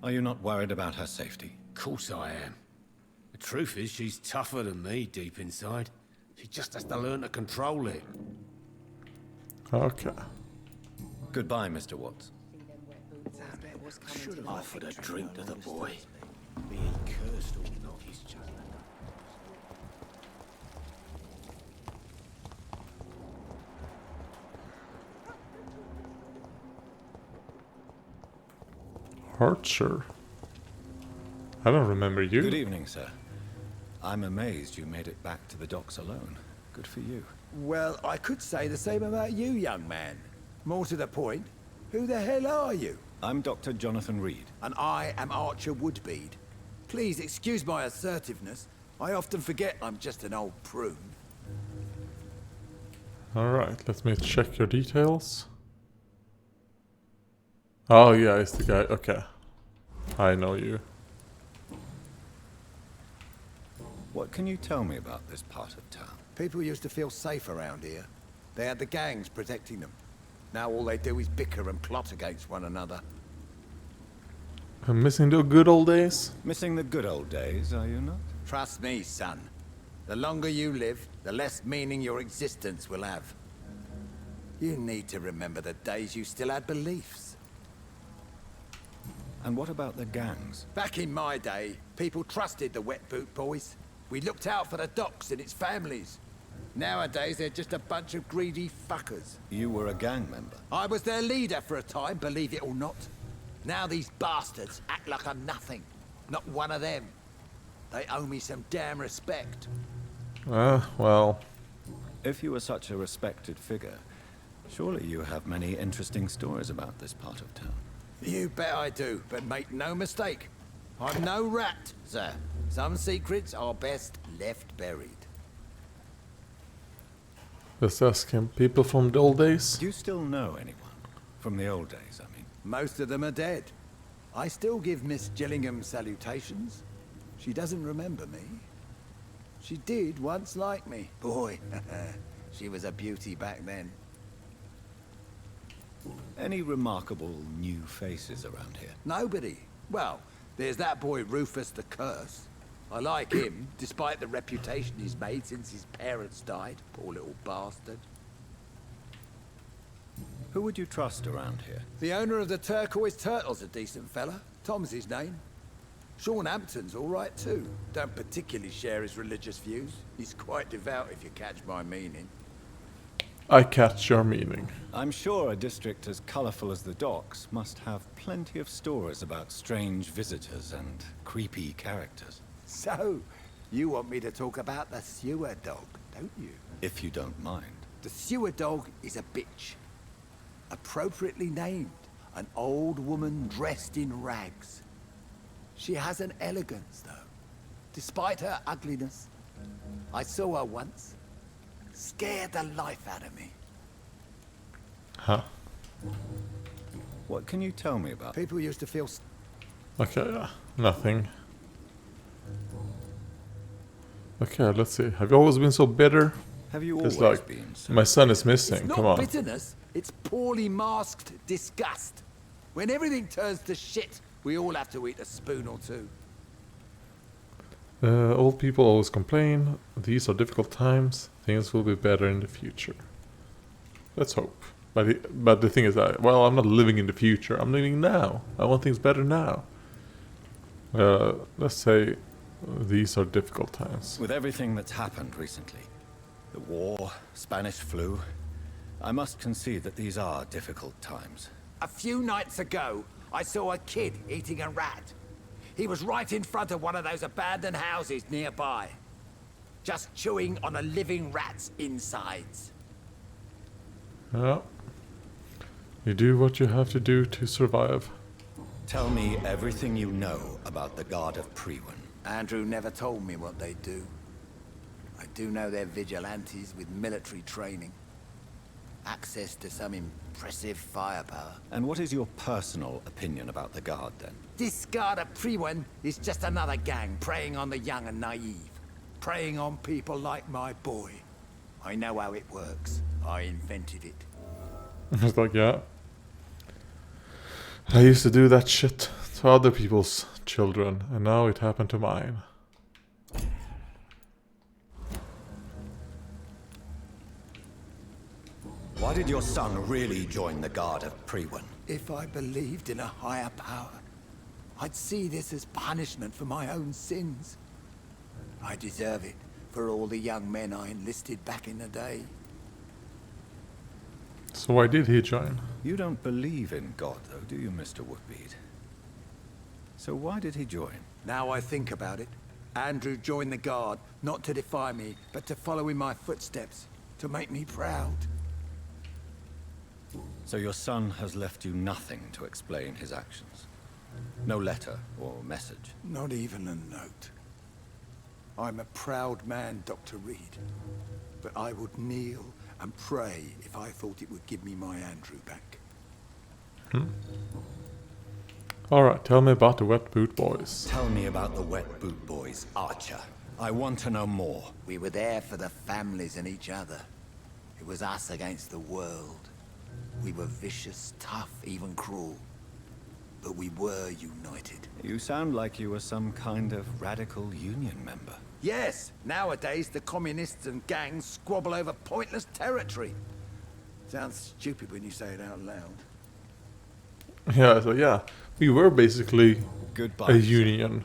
Are you not worried about her safety? Of course I am. The truth is, she's tougher than me deep inside. She just has to learn to control it. Okay. Goodbye, Mr. Watts. Should have offered a drink to the boy. Being cursed or not, he's just... Archer? I don't remember you. Good evening, sir. I'm amazed you made it back to the docks alone. Good for you. Well, I could say the same about you, young man. More to the point, who the hell are you? I'm Dr. Jonathan Reed. And I am Archer Woodbead. Please excuse my assertiveness. I often forget I'm just an old prune. Alright, let me check your details. Oh yeah, it's the guy. Okay. I know you. What can you tell me about this part of town? People used to feel safe around here. They had the gangs protecting them. Now all they do is bicker and plot against one another. I'm missing the good old days. Missing the good old days, are you not? Trust me, son. The longer you live, the less meaning your existence will have. You need to remember the days you still had beliefs. And what about the gangs? Back in my day, people trusted the wet boot boys. We looked out for the docks and its families. Nowadays, they're just a bunch of greedy fuckers. You were a gang member? I was their leader for a time, believe it or not. Now these bastards act like I'm nothing. Not one of them. They owe me some damn respect. Well. If you were such a respected figure, surely you have many interesting stories about this part of town. You bet I do, but make no mistake. I'm no rat, sir. Some secrets are best left buried. Let's ask him. People from the old days? Do you still know anyone? From the old days, I mean. Most of them are dead. I still give Miss Gillingham salutations. She doesn't remember me. She did once like me. Boy, she was a beauty back then. Any remarkable new faces around here? Nobody. Well, there's that boy Rufus the Curse. I like him, despite the reputation he's made since his parents died. Poor little bastard. Who would you trust around here? The owner of the Turquoise Turtle's a decent fella. Tom's his name. Sean Hampton's all right too. Don't particularly share his religious views. He's quite devout, if you catch my meaning. I catch your meaning. I'm sure a district as colorful as the docks must have plenty of stories about strange visitors and creepy characters. So, you want me to talk about the sewer dog, don't you? If you don't mind. The sewer dog is a bitch. Appropriately named. An old woman dressed in rags. She has an elegance, though, despite her ugliness. I saw her once. Scared the life out of me. Huh? What can you tell me about? People used to feel... Okay, nothing. Okay, let's see. Have you always been so bitter? Have you It's always like, been so my son is missing, It's come not on. bitterness, it's poorly masked disgust. When everything turns to shit, we all have to eat a spoon or two. Old people always complain. These are difficult times. Things will be better in the future. Let's hope. But the thing is that, well, I'm not living in the future. I'm living now. I want things better now. Let's say these are difficult times. With everything that's happened recently, the war, Spanish flu, I must concede that these are difficult times. A few nights ago, I saw a kid eating a rat. He was right in front of one of those abandoned houses nearby. Just chewing on a living rat's insides. Yeah. You do what you have to do to survive. Tell me everything you know about the God of Priwen. Andrew never told me what they do. I do know they're vigilantes with military training. Access to some impressive firepower. And what is your personal opinion about the Guard, then? This Guard of Priwen is just another gang preying on the young and naive. Preying on people like my boy. I know how it works. I invented it. It's like, yeah. I used to do that shit to other people's children, and now it happened to mine. Why did your son really join the Guard of Priwen? If I believed in a higher power, I'd see this as punishment for my own sins. I deserve it for all the young men I enlisted back in the day. So why did he join? You don't believe in God, though, do you, Mr. Woodbead? So why did he join? Now I think about it, Andrew joined the Guard, not to defy me, but to follow in my footsteps, to make me proud. So your son has left you nothing to explain his actions? No letter or message? Not even a note. I'm a proud man, Dr. Reed, but I would kneel and pray if I thought it would give me my Andrew back. Alright, tell me about the Wet Boot Boys. Tell me about the Wet Boot Boys, Archer. I want to know more. We were there for the families and each other. It was us against the world. We were vicious, tough, even cruel. But we were united. You sound like you were some kind of radical union member. Yes, nowadays the communists and gangs squabble over pointless territory. Sounds stupid when you say it out loud. Yeah, so yeah, we were basically Goodbye, a union.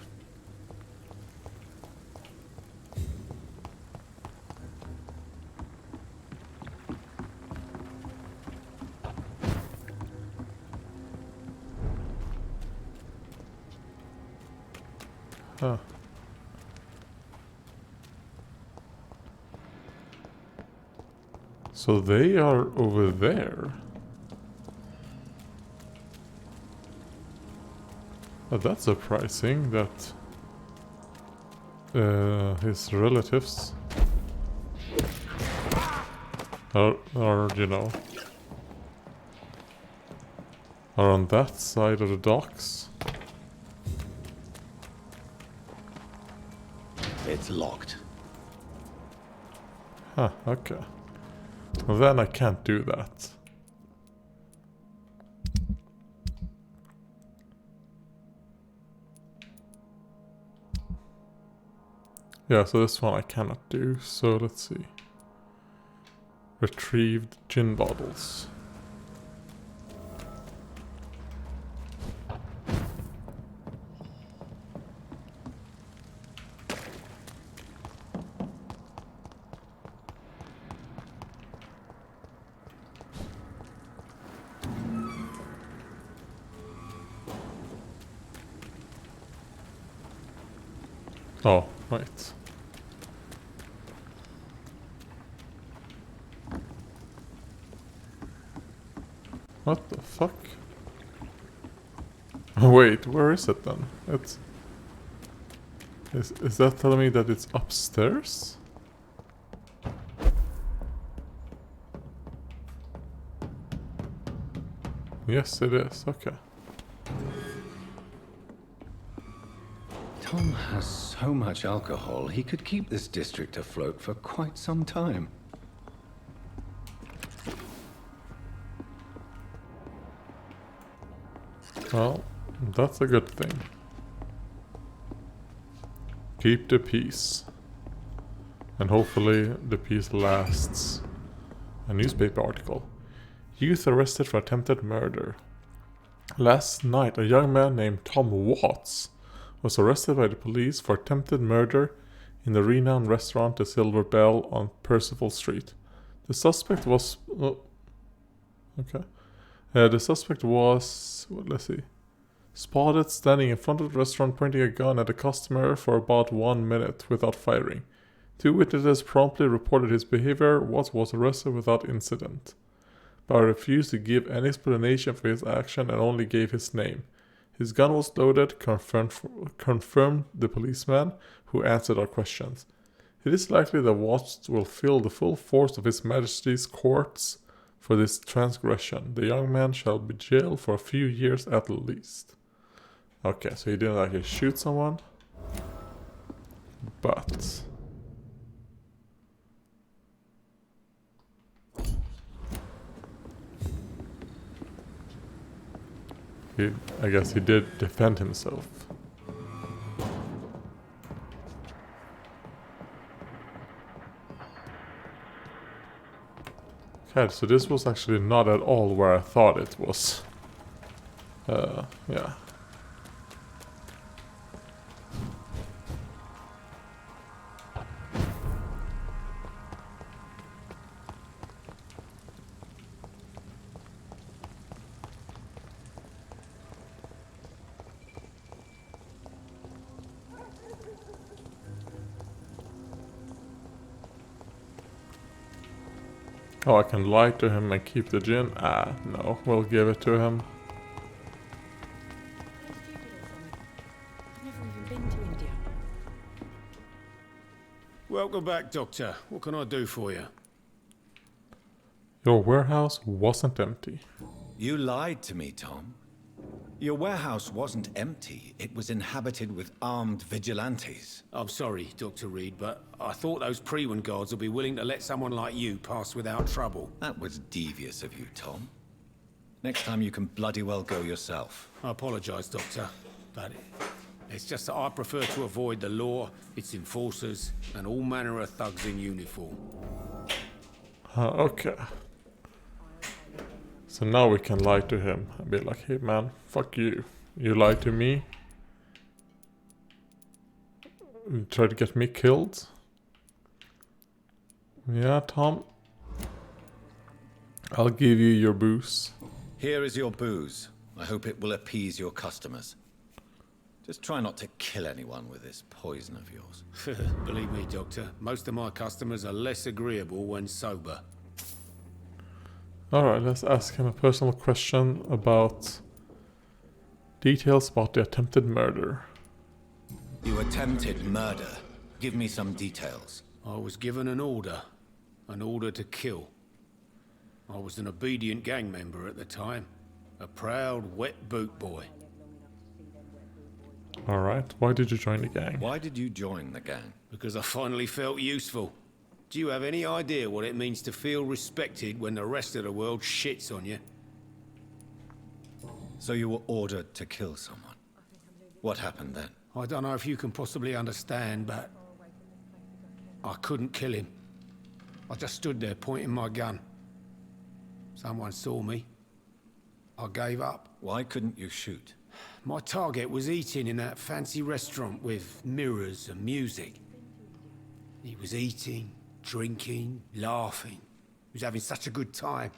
Huh. So they are over there. That's surprising that his relatives are, you know, are on that side of the docks. It's locked. Huh, okay. Well, then I can't do that. Yeah, so this one I cannot do. So let's see. Retrieved gin bottles. Oh, right. What the fuck? Wait, where is it then? Is that telling me that it's upstairs? Yes, it is. Okay. Tom has so much alcohol, he could keep this district afloat for quite some time. Well, that's a good thing. Keep the peace. And hopefully the peace lasts. A newspaper article. Youth arrested for attempted murder. Last night, a young man named Tom Watts was arrested by the police for attempted murder in the renowned restaurant The Silver Bell on Percival Street. The suspect was... the suspect was... let's see. Spotted standing in front of the restaurant pointing a gun at a customer for about 1 minute without firing. 2 witnesses promptly reported his behavior. Watts was arrested without incident, but refused to give any explanation for his action and only gave his name. His gun was loaded, confirmed the policeman who answered our questions. It is likely that Watts will feel the full force of His Majesty's courts for this transgression. The young man shall be jailed for a few years at least. Okay, so he didn't actually shoot someone, but... I guess he did defend himself. Okay, so this was actually not at all where I thought it was. Yeah. Oh, I can lie to him and keep the gin? Ah, no, we'll give it to him. I've never even been to India. Welcome back, Doctor. What can I do for you? Your warehouse wasn't empty. You lied to me, Tom. Your warehouse wasn't empty. It was inhabited with armed vigilantes. I'm sorry, Dr. Reed, but I thought those Prewen guards would be willing to let someone like you pass without trouble. That was devious of you, Tom. Next time you can bloody well go yourself. I apologize, Doctor, but it's just that I prefer to avoid the law, its enforcers, and all manner of thugs in uniform. Okay. So now we can lie to him and be like, hey man, fuck you. You lied to me. You tried to get me killed. Yeah, Tom. I'll give you your booze. Here is your booze. I hope it will appease your customers. Just try not to kill anyone with this poison of yours. Believe me, Doctor, most of my customers are less agreeable when sober. Alright, let's ask him a personal question about details about the attempted murder. You attempted murder. Give me some details. I was given an order to kill. I was an obedient gang member at the time, a proud wet boot boy. Alright, why did you join the gang? Why did you join the gang? Because I finally felt useful. Do you have any idea what it means to feel respected when the rest of the world shits on you? So you were ordered to kill someone. What happened then? I don't know if you can possibly understand, but I couldn't kill him. I just stood there pointing my gun. Someone saw me. I gave up. Why couldn't you shoot? My target was eating in that fancy restaurant with mirrors and music. He was eating, drinking, laughing. He was having such a good time.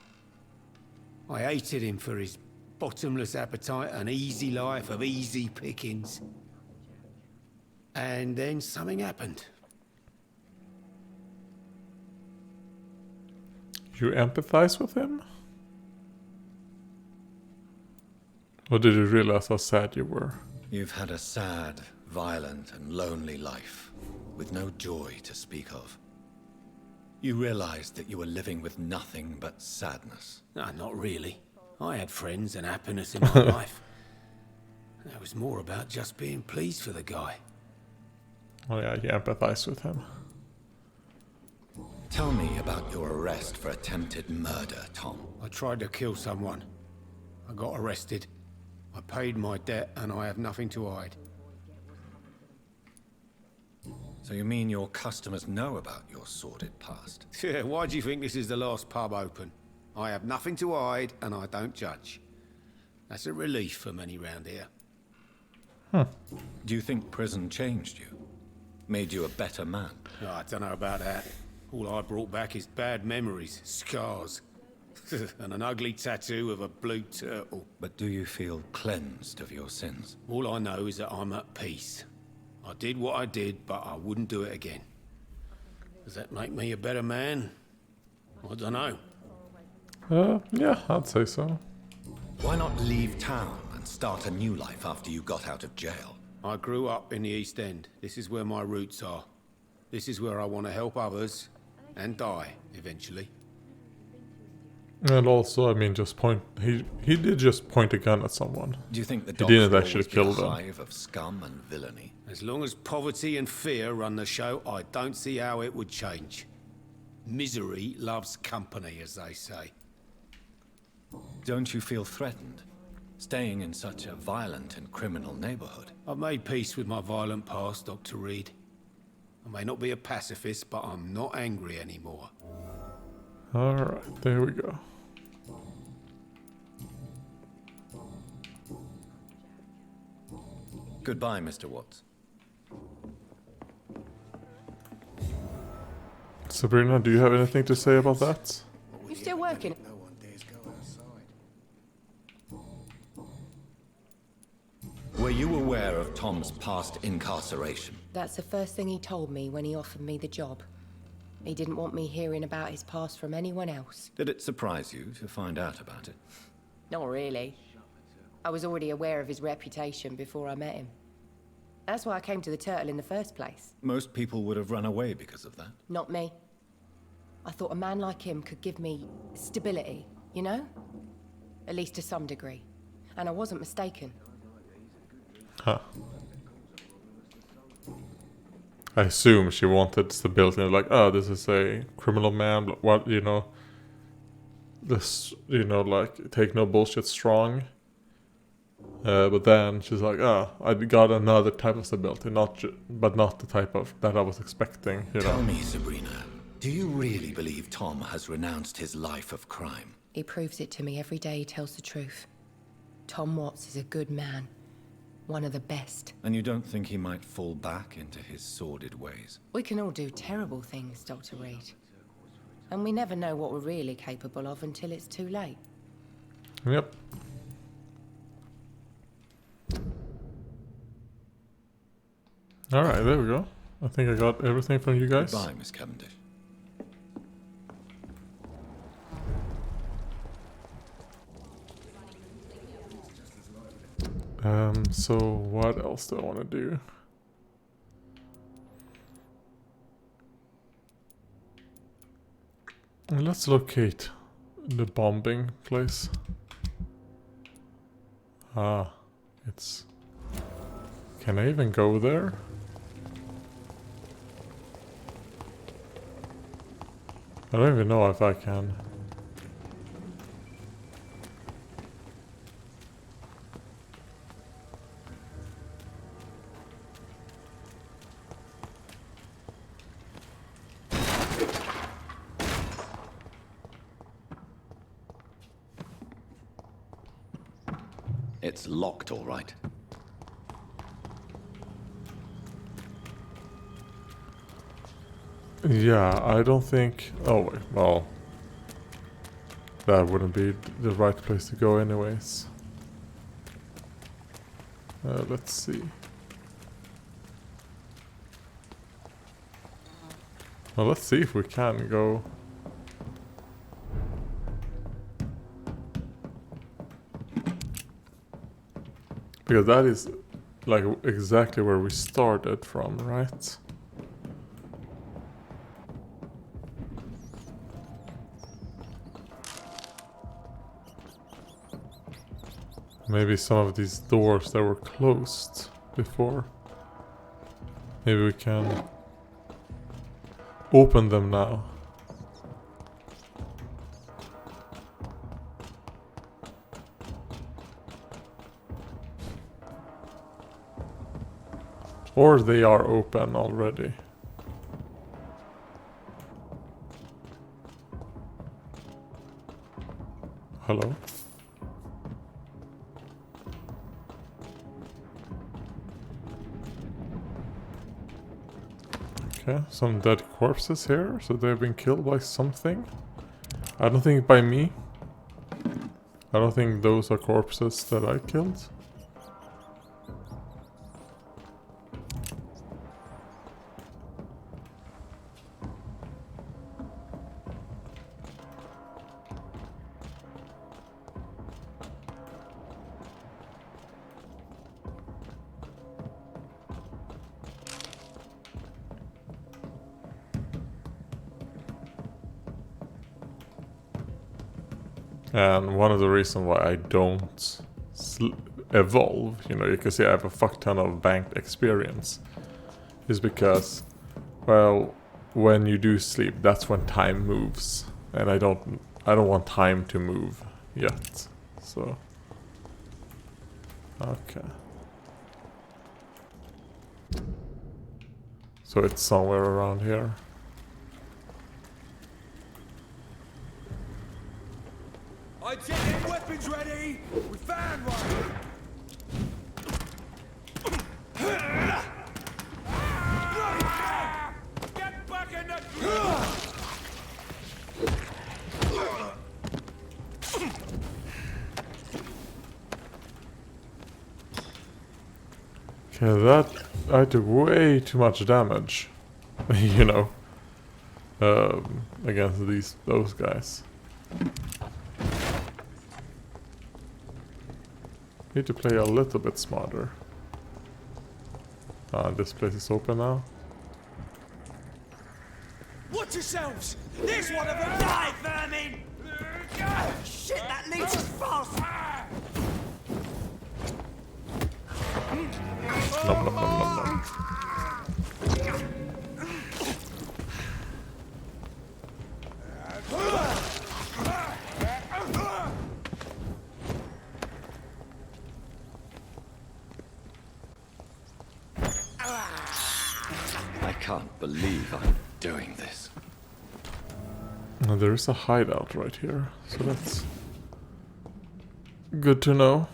I hated him for his bottomless appetite and easy life of easy pickings. And then something happened. You empathize with him? Or did you realize how sad you were? You've had a sad, violent, and lonely life, with no joy to speak of. You realized that you were living with nothing but sadness. No, not really. I had friends and happiness in my life. It was more about just being pleased for the guy. Oh yeah, you empathize with him. Tell me about your arrest for attempted murder, Tom. I tried to kill someone. I got arrested. I paid my debt and I have nothing to hide. So you mean your customers know about your sordid past? Yeah, why do you think this is the last pub open? I have nothing to hide and I don't judge. That's a relief for many round here. Do you think prison changed you? Made you a better man? Oh, I don't know about that. All I brought back is bad memories, scars, and an ugly tattoo of a blue turtle. But do you feel cleansed of your sins? All I know is that I'm at peace. I did what I did, but I wouldn't do it again. Does that make me a better man? I don't know. Yeah, I'd say so. Why not leave town and start a new life after you got out of jail? I grew up in the East End. This is where my roots are. This is where I want to help others and die eventually. And also, I mean, just point. He did just point a gun at someone. Do you think the he didn't dogs actually will kill always be a them? hive of scum and villainy? As long as poverty and fear run the show, I don't see how it would change. Misery loves company, as they say. Don't you feel threatened, staying in such a violent and criminal neighborhood? I've made peace with my violent past, Dr. Reed. I may not be a pacifist, but I'm not angry anymore. Alright, there we go. Goodbye, Mr. Watts. Sabrina, do you have anything to say about that? You still working? Were you aware of Tom's past incarceration? That's the first thing he told me when he offered me the job. He didn't want me hearing about his past from anyone else. Did it surprise you to find out about it? Not really. I was already aware of his reputation before I met him. That's why I came to the Turtle in the first place. Most people would have run away because of that. Not me. I thought a man like him could give me stability, you know? At least to some degree. And I wasn't mistaken. Huh. I assume she wanted stability, like, oh, this is a criminal man, what, you know, this, you know, like, take no bullshit strong. But then she's like, oh, I got another type of stability, but not the type of that I was expecting, you know. Tell me, Sabrina, do you really believe Tom has renounced his life of crime? He proves it to me every day he tells the truth. Tom Watts is a good man. One of the best. And you don't think he might fall back into his sordid ways? We can all do terrible things, Dr. Reed. And we never know what we're really capable of until it's too late. Yep. Alright, there we go. I think I got everything from you guys. Goodbye, Miss Cavendish. So what else do I want to do? Let's locate the bombing place. Ah, it's... Can I even go there? I don't even know if I can. It's locked, all right. Yeah, I don't think... Oh, wait, well... That wouldn't be the right place to go anyways. Let's see. Well, let's see if we can go... Because that is like exactly where we started from, right? Maybe some of these doors that were closed before. Maybe we can open them now. Or they are open already. Hello? Okay, some dead corpses here, so they've been killed by something. I don't think by me. I don't think those are corpses that I killed. And one of the reasons why I don't evolve, you know, you can see I have a fuck ton of banked experience, is because, well, when you do sleep, that's when time moves, and I don't want time to move yet. So, okay. So it's somewhere around here. I take weapons ready! We found one! Get back in the... Okay, that... I took way too much damage. You know. Against those guys. Need to play a little bit smarter. This place is open now. Watch yourselves! There's one of them! Die, vermin! Shit, that leads us fast! Nom nom nom nom nom. I can't believe I'm doing this. Now, there is a hideout right here, so that's good to know.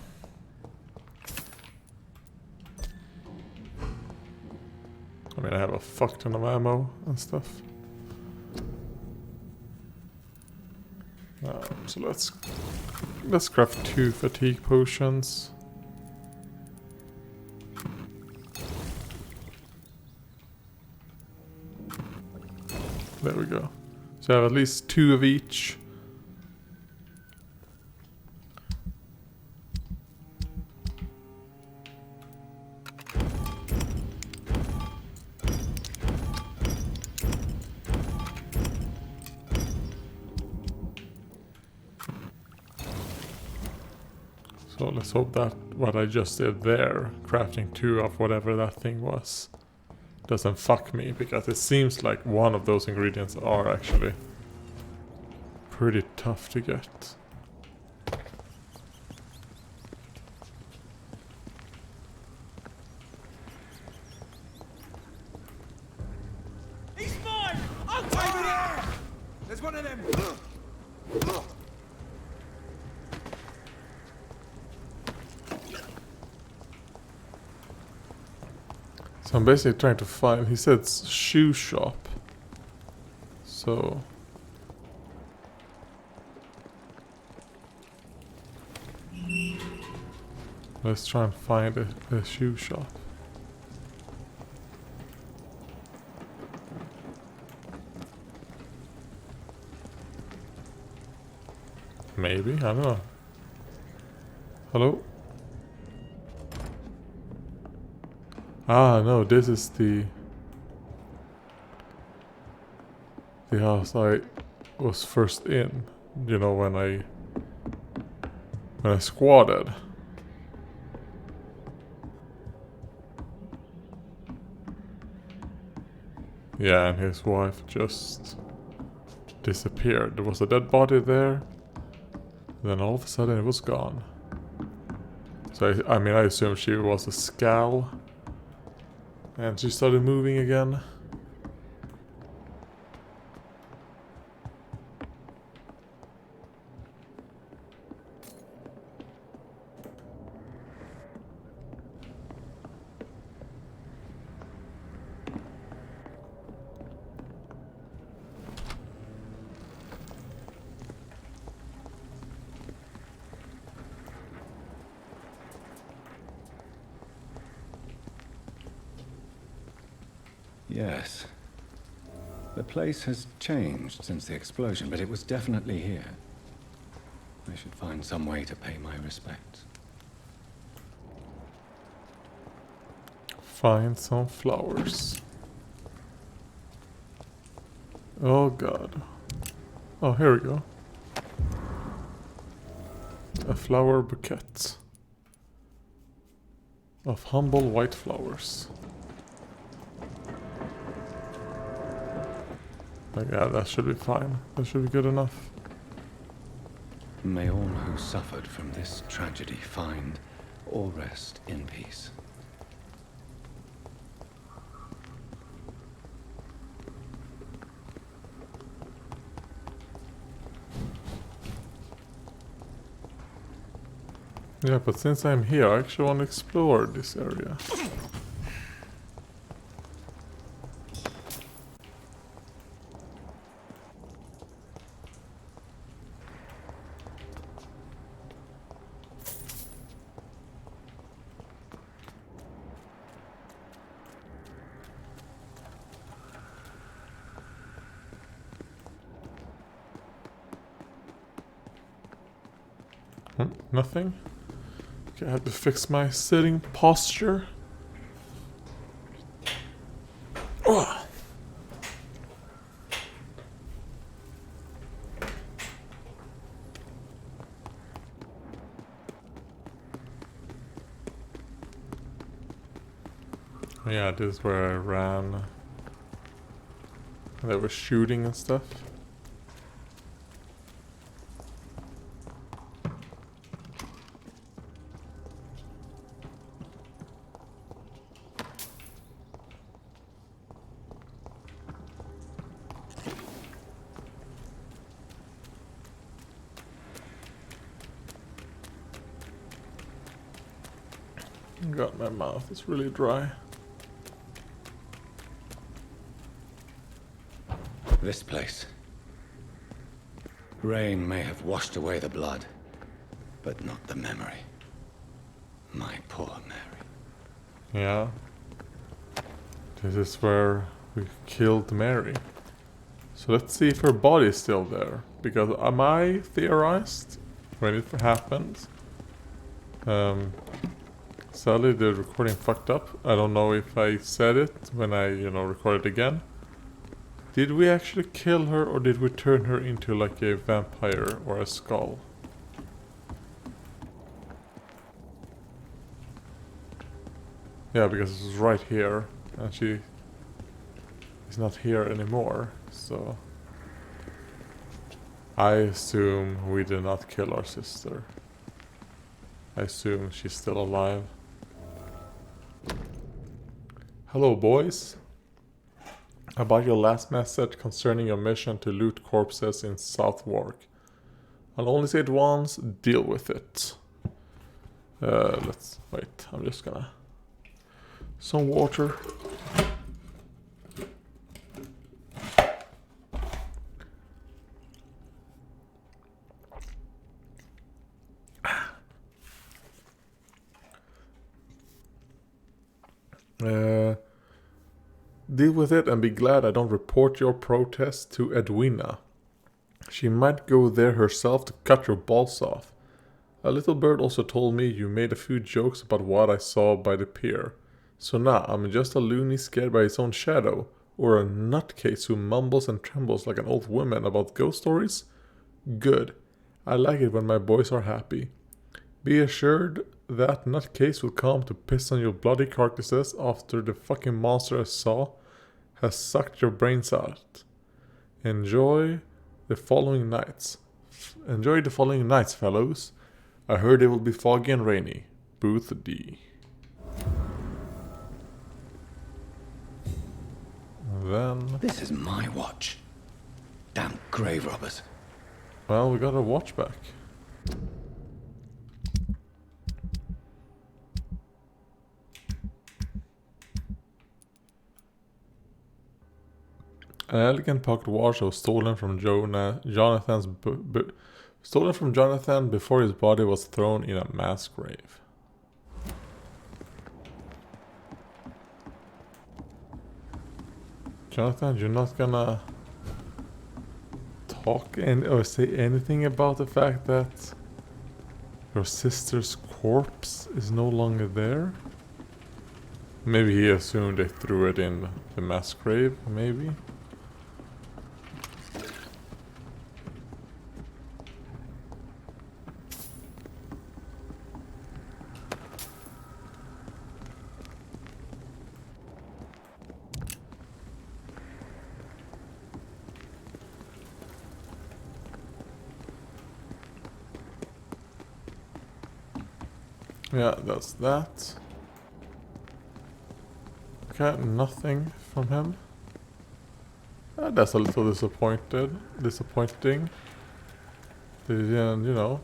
I mean, I have a fuck ton of ammo and stuff. So let's craft 2 fatigue potions. There we go. So I have at least 2 of each. So let's hope that what I just did there, crafting 2 of whatever that thing was, doesn't fuck me, because it seems like one of those ingredients are actually pretty tough to get. He's mine! I'll take it! There's one of them! So I'm basically trying to find... He said shoe shop. So... let's try and find a shoe shop. Maybe, I don't know. Hello? Ah, no, this is the house I was first in. You know, when I squatted. Yeah, and his wife just disappeared. There was a dead body there. Then all of a sudden it was gone. So I mean, I assume she was a skull. And she started moving again. Yes. The place has changed since the explosion, but it was definitely here. I should find some way to pay my respects. Find some flowers. Oh god. Oh, here we go. A flower bouquet of humble white flowers. Yeah, that should be fine. That should be good enough. May all who suffered from this tragedy find or rest in peace. Yeah, but since I'm here, I actually want to explore this area. Nothing? Okay, I have to fix my sitting posture. Oh. Yeah, this is where I ran. They were shooting and stuff. God, my mouth is really dry. This place. Rain may have washed away the blood, but not the memory. My poor Mary. Yeah. This is where we killed Mary. So let's see if her body is still there. Because I theorized when it happened. Sadly the recording fucked up. I don't know if I said it when I, recorded again. Did we actually kill her or did we turn her into like a vampire or a skull? Yeah, because it was right here and she is not here anymore, so I assume we did not kill our sister. I assume she's still alive. Hello, boys. About your last message concerning your mission to loot corpses in Southwark. I'll only say it once, deal with it. Let's wait, I'm just gonna some water. Deal with it and be glad I don't report your protest to Edwina. She might go there herself to cut your balls off. A little bird also told me you made a few jokes about what I saw by the pier. So now I'm just a loony scared by his own shadow, or a nutcase who mumbles and trembles like an old woman about ghost stories? Good. I like it when my boys are happy. Be assured that nutcase will come to piss on your bloody carcasses after the fucking monster I saw has sucked your brains out. Enjoy the following nights. Fellows. I heard it will be foggy and rainy. Booth D. Then... This is my watch. Damn grave robbers. Well, we got our watch back. An elegant pocket watch was stolen from Jonathan before his body was thrown in a mass grave. Jonathan, you're not gonna talk or say anything about the fact that your sister's corpse is no longer there? Maybe he assumed they threw it in the mass grave, maybe? Yeah, that's that. Okay, nothing from him. That's a little disappointing. They didn't, you know,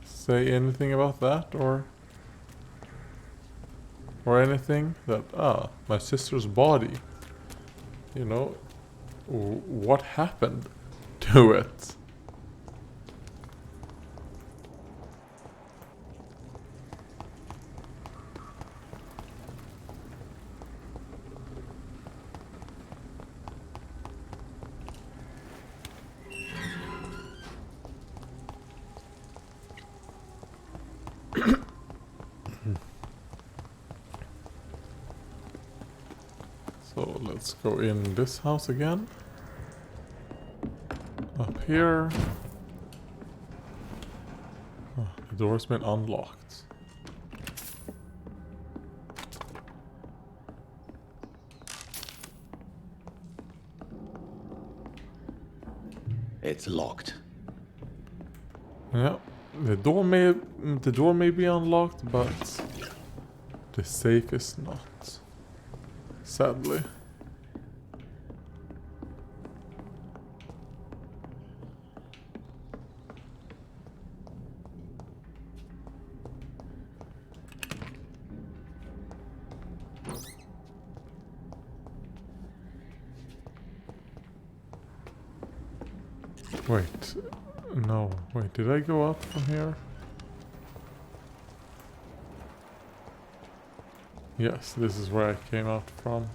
say anything about that or anything that, my sister's body, you know, what happened to it? So let's go in this house again. Up here. Oh, the door's been unlocked. It's locked. Yeah, the door may be unlocked, but the safe is not. Sadly. Wait, no, wait, did I go up from here? Yes, this is where I came out from.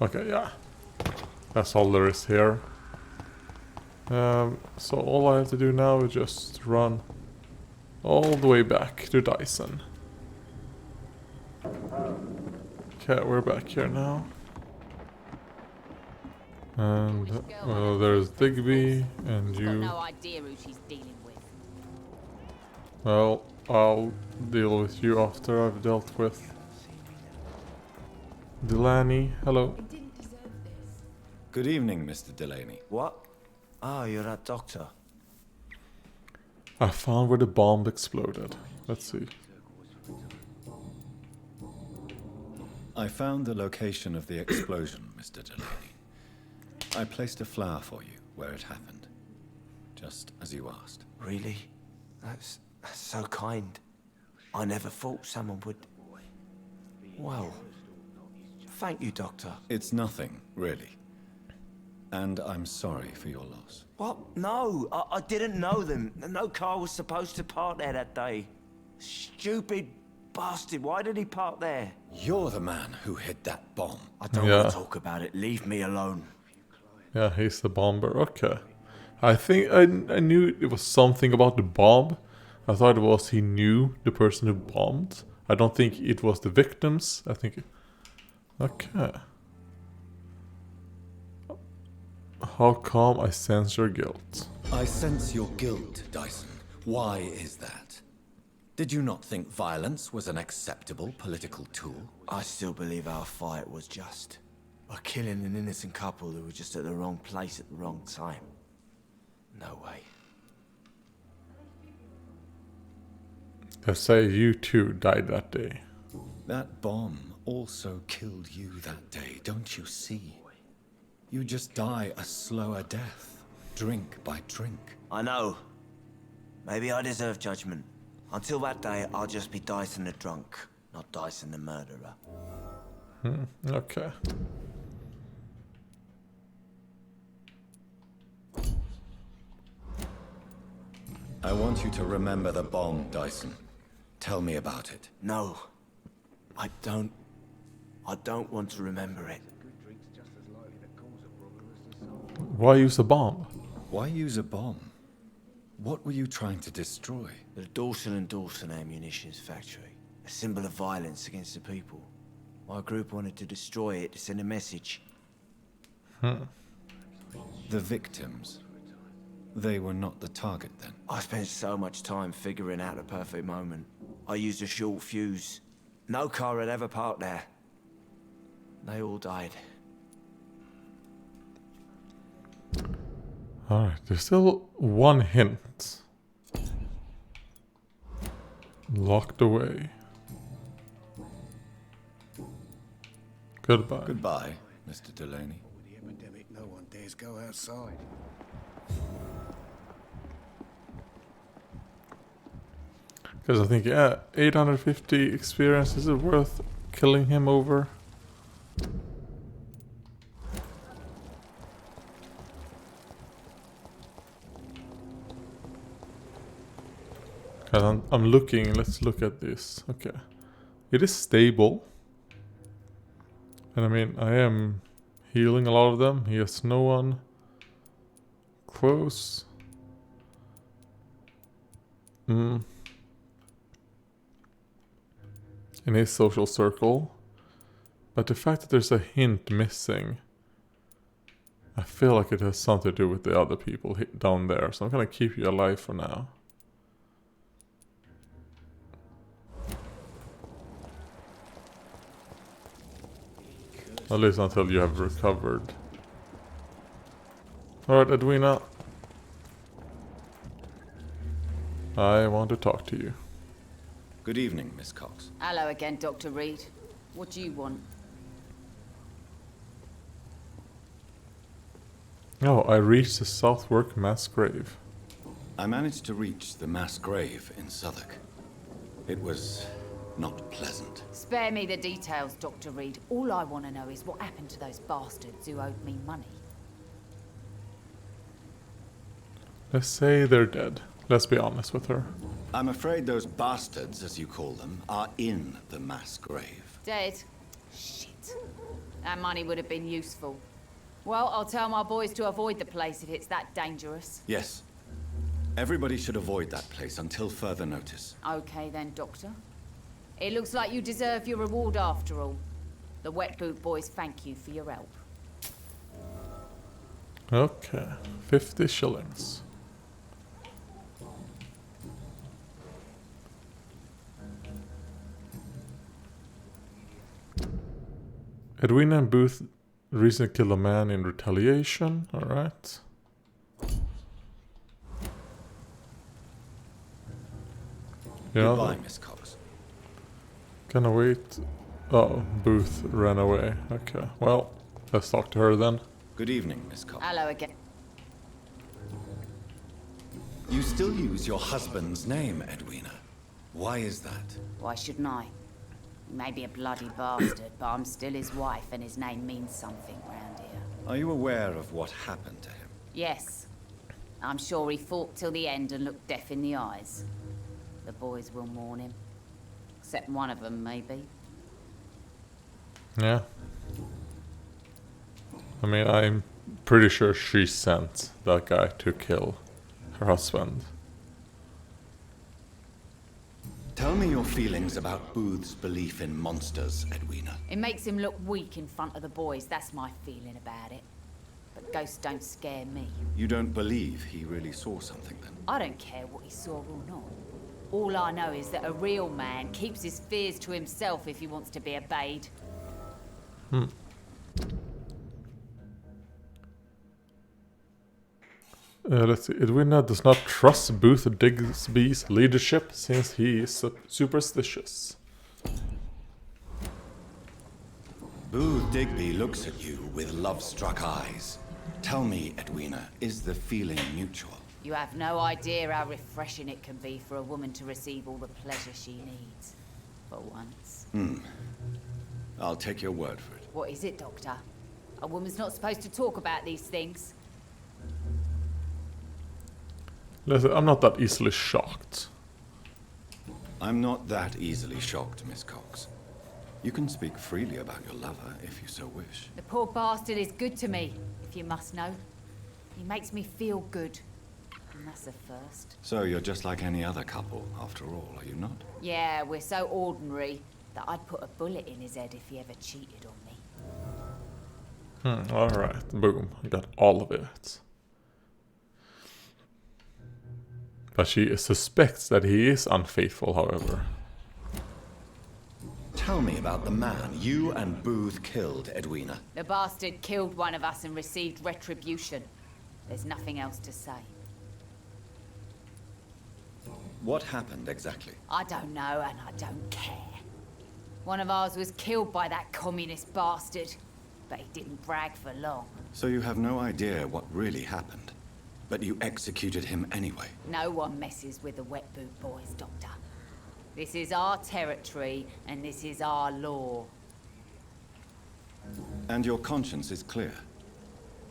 Okay, yeah. That's all there is here. So all I have to do now is just run all the way back to Dyson. Okay, we're back here now. And, well, there's Digby and you. No idea who she's dealing with. Well, I'll deal with you after I've dealt with Delaney. Hello. Good evening, Mr. Delaney. What? Oh, you're that doctor. I found where the bomb exploded. Let's see. I found the location of the explosion, Mr. Delaney. I placed a flower for you where it happened. Just as you asked. Really? That's so kind. I never thought someone would... Well, thank you, Doctor. It's nothing, really. And I'm sorry for your loss. What? No, I didn't know them. No car was supposed to park there that day. Stupid bastard, why did he park there? You're the man who hid that bomb. I don't want to talk about it. Leave me alone. Yeah, he's the bomber. Okay. I think I knew it was something about the bomb. I thought it was he knew the person who bombed. I don't think it was the victims. I think... Okay. How come I sense your guilt? I sense your guilt, Dyson. Why is that? Did you not think violence was an acceptable political tool? I still believe our fight was just. By killing an innocent couple who were just at the wrong place at the wrong time. No way. They say you too died that day. That bomb also killed you that day, don't you see? You just die a slower death, drink by drink. I know. Maybe I deserve judgment. Until that day, I'll just be Dyson the drunk, not Dyson the murderer. Okay. I want you to remember the bomb, Dyson. Tell me about it. No. I don't want to remember it. Why use a bomb? Why use a bomb? What were you trying to destroy? The Dawson & Dawson ammunitions factory. A symbol of violence against the people. My group wanted to destroy it to send a message. The victims. They were not the target then. I spent so much time figuring out the perfect moment. I used a short fuse. No car had ever parked there. They all died. Alright, there's still one hint. Locked away. Goodbye. Goodbye, Mr. Delaney. With the epidemic, no one dares go outside. Because I think, yeah, 850 experience. Is it worth killing him over? Cause I'm looking, let's look at this. Okay. It is stable. And I mean, I am healing a lot of them. He has no one close. In his social circle. But the fact that there's a hint missing, I feel like it has something to do with the other people down there. So I'm gonna keep you alive for now. At least until you have recovered. Alright, Edwina. I want to talk to you. Good evening, Miss Cox. Hello again, Dr. Reed. What do you want? Oh, I reached the Southwark mass grave. I managed to reach the mass grave in Southwark. It was not pleasant. Spare me the details, Dr. Reed. All I want to know is what happened to those bastards who owed me money. Let's say they're dead. Let's be honest with her. I'm afraid those bastards, as you call them, are in the mass grave. Dead? Shit. That money would have been useful. Well, I'll tell my boys to avoid the place if it's that dangerous. Yes. Everybody should avoid that place until further notice. Okay then, Doctor. It looks like you deserve your reward after all. The Wet Boot boys thank you for your help. Okay, 50 shillings. Edwina and Booth recently killed a man in retaliation. Alright. Goodbye, Miss Cox. Gonna wait. Oh, Booth ran away. Okay, well, let's talk to her then. Good evening, Miss Cobb. Hello again. You still use your husband's name, Edwina. Why is that? Why shouldn't I? He may be a bloody bastard, but I'm still his wife, and his name means something round here. Are you aware of what happened to him? Yes. I'm sure he fought till the end and looked death in the eyes. The boys will mourn him. Except one of them, maybe. Yeah. I mean, I'm pretty sure she sent that guy to kill her husband. Tell me your feelings about Booth's belief in monsters, Edwina. It makes him look weak in front of the boys, that's my feeling about it. But ghosts don't scare me. You don't believe he really saw something then? I don't care what he saw or not. All I know is that a real man keeps his fears to himself if he wants to be obeyed. Let's see. Edwina does not trust Booth Digby's leadership since he is superstitious. Booth Digby looks at you with love-struck eyes. Tell me, Edwina, is the feeling mutual? You have no idea how refreshing it can be for a woman to receive all the pleasure she needs. For once. I'll take your word for it. What is it, Doctor? A woman's not supposed to talk about these things. Listen, I'm not that easily shocked. I'm not that easily shocked, Miss Cox. You can speak freely about your lover if you so wish. The poor bastard is good to me, if you must know. He makes me feel good. And that's a first. So you're just like any other couple, after all, are you not? Yeah, we're so ordinary that I'd put a bullet in his head if he ever cheated on me. Alright, boom. I got all of it. But she suspects that he is unfaithful, however. Tell me about the man you and Booth killed, Edwina. The bastard killed one of us and received retribution. There's nothing else to say. What happened exactly? I don't know and I don't care. One of ours was killed by that communist bastard, but he didn't brag for long. So you have no idea what really happened, but you executed him anyway. No one messes with the wet boot boys, Doctor. This is our territory and this is our law. And your conscience is clear.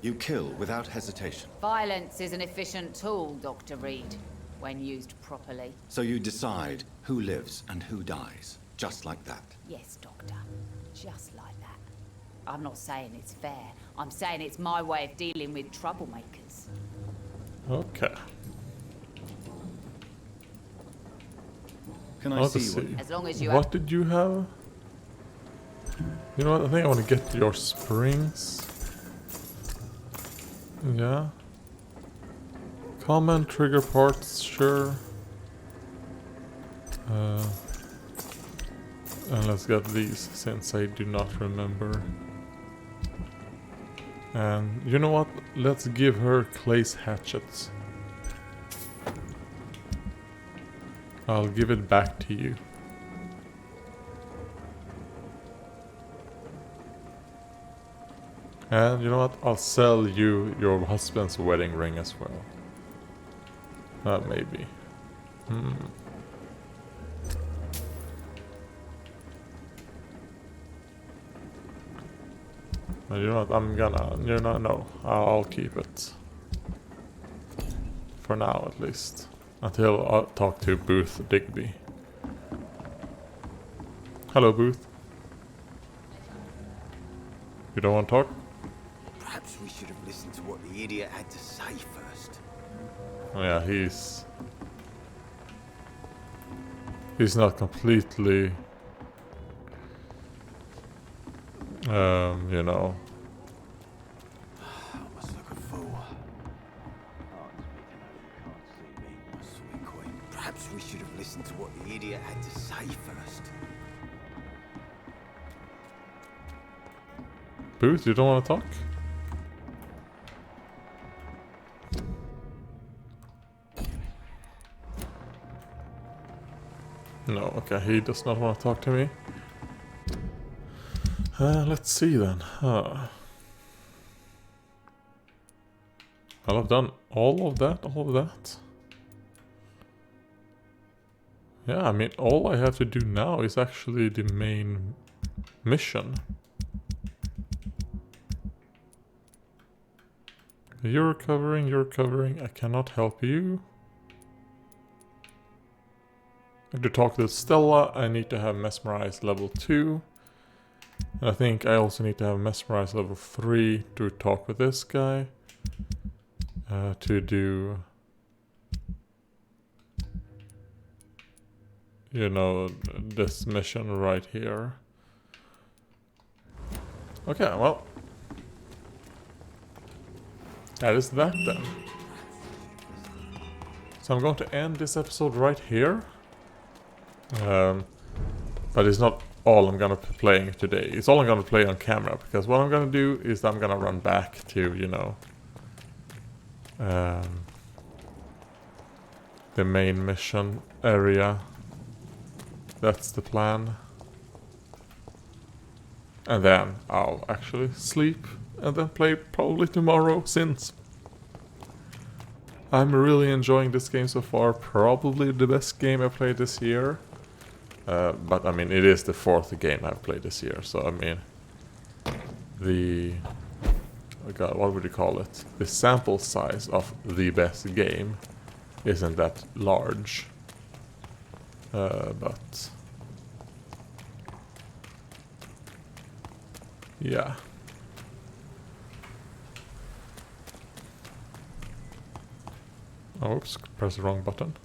You kill without hesitation. Violence is an efficient tool, Dr. Reed, when used properly. So you decide who lives and who dies, just like that. Yes, Doctor. Just like that. I'm not saying it's fair. I'm saying it's my way of dealing with troublemakers. Okay. Can I see see. As long as you what did you have? You know what? I think I want to get your springs. Yeah. Common trigger parts, sure. And let's get these since I do not remember. And you know what? Let's give her Clay's hatchets. I'll give it back to you. And you know what? I'll sell you your husband's wedding ring as well. Maybe. But you know what? I'm gonna... You know, no. I'll keep it. For now, at least. Until I talk to Booth Digby. Hello, Booth. You don't want to talk? Perhaps we should have listened to what the idiot had to say first. Oh, yeah, he's not completely, you know. I must look a fool. Sweet queen. Perhaps we should have listened to what the idiot had to say first. Booth, you don't want to talk? No, okay, he does not want to talk to me. Let's see then. I'll have done all of that, Yeah, I mean, all I have to do now is actually the main mission. You're recovering, I cannot help you. I have to talk to Stella, I need to have Mesmerize level 2. And I think I also need to have Mesmerize level 3 to talk with this guy. To do... you know, this mission right here. Okay, well. That is that then. So I'm going to end this episode right here. But it's not all I'm gonna be playing today. It's all I'm gonna play on camera, because what I'm gonna do is I'm gonna run back to, you know, the main mission area. That's the plan. And then I'll actually sleep and then play probably tomorrow, since I'm really enjoying this game so far. Probably the best game I've played this year. But I mean, it is the 4th game I've played this year, so I mean, oh god, what would you call it? The sample size of the best game isn't that large. But yeah. Oops, press the wrong button.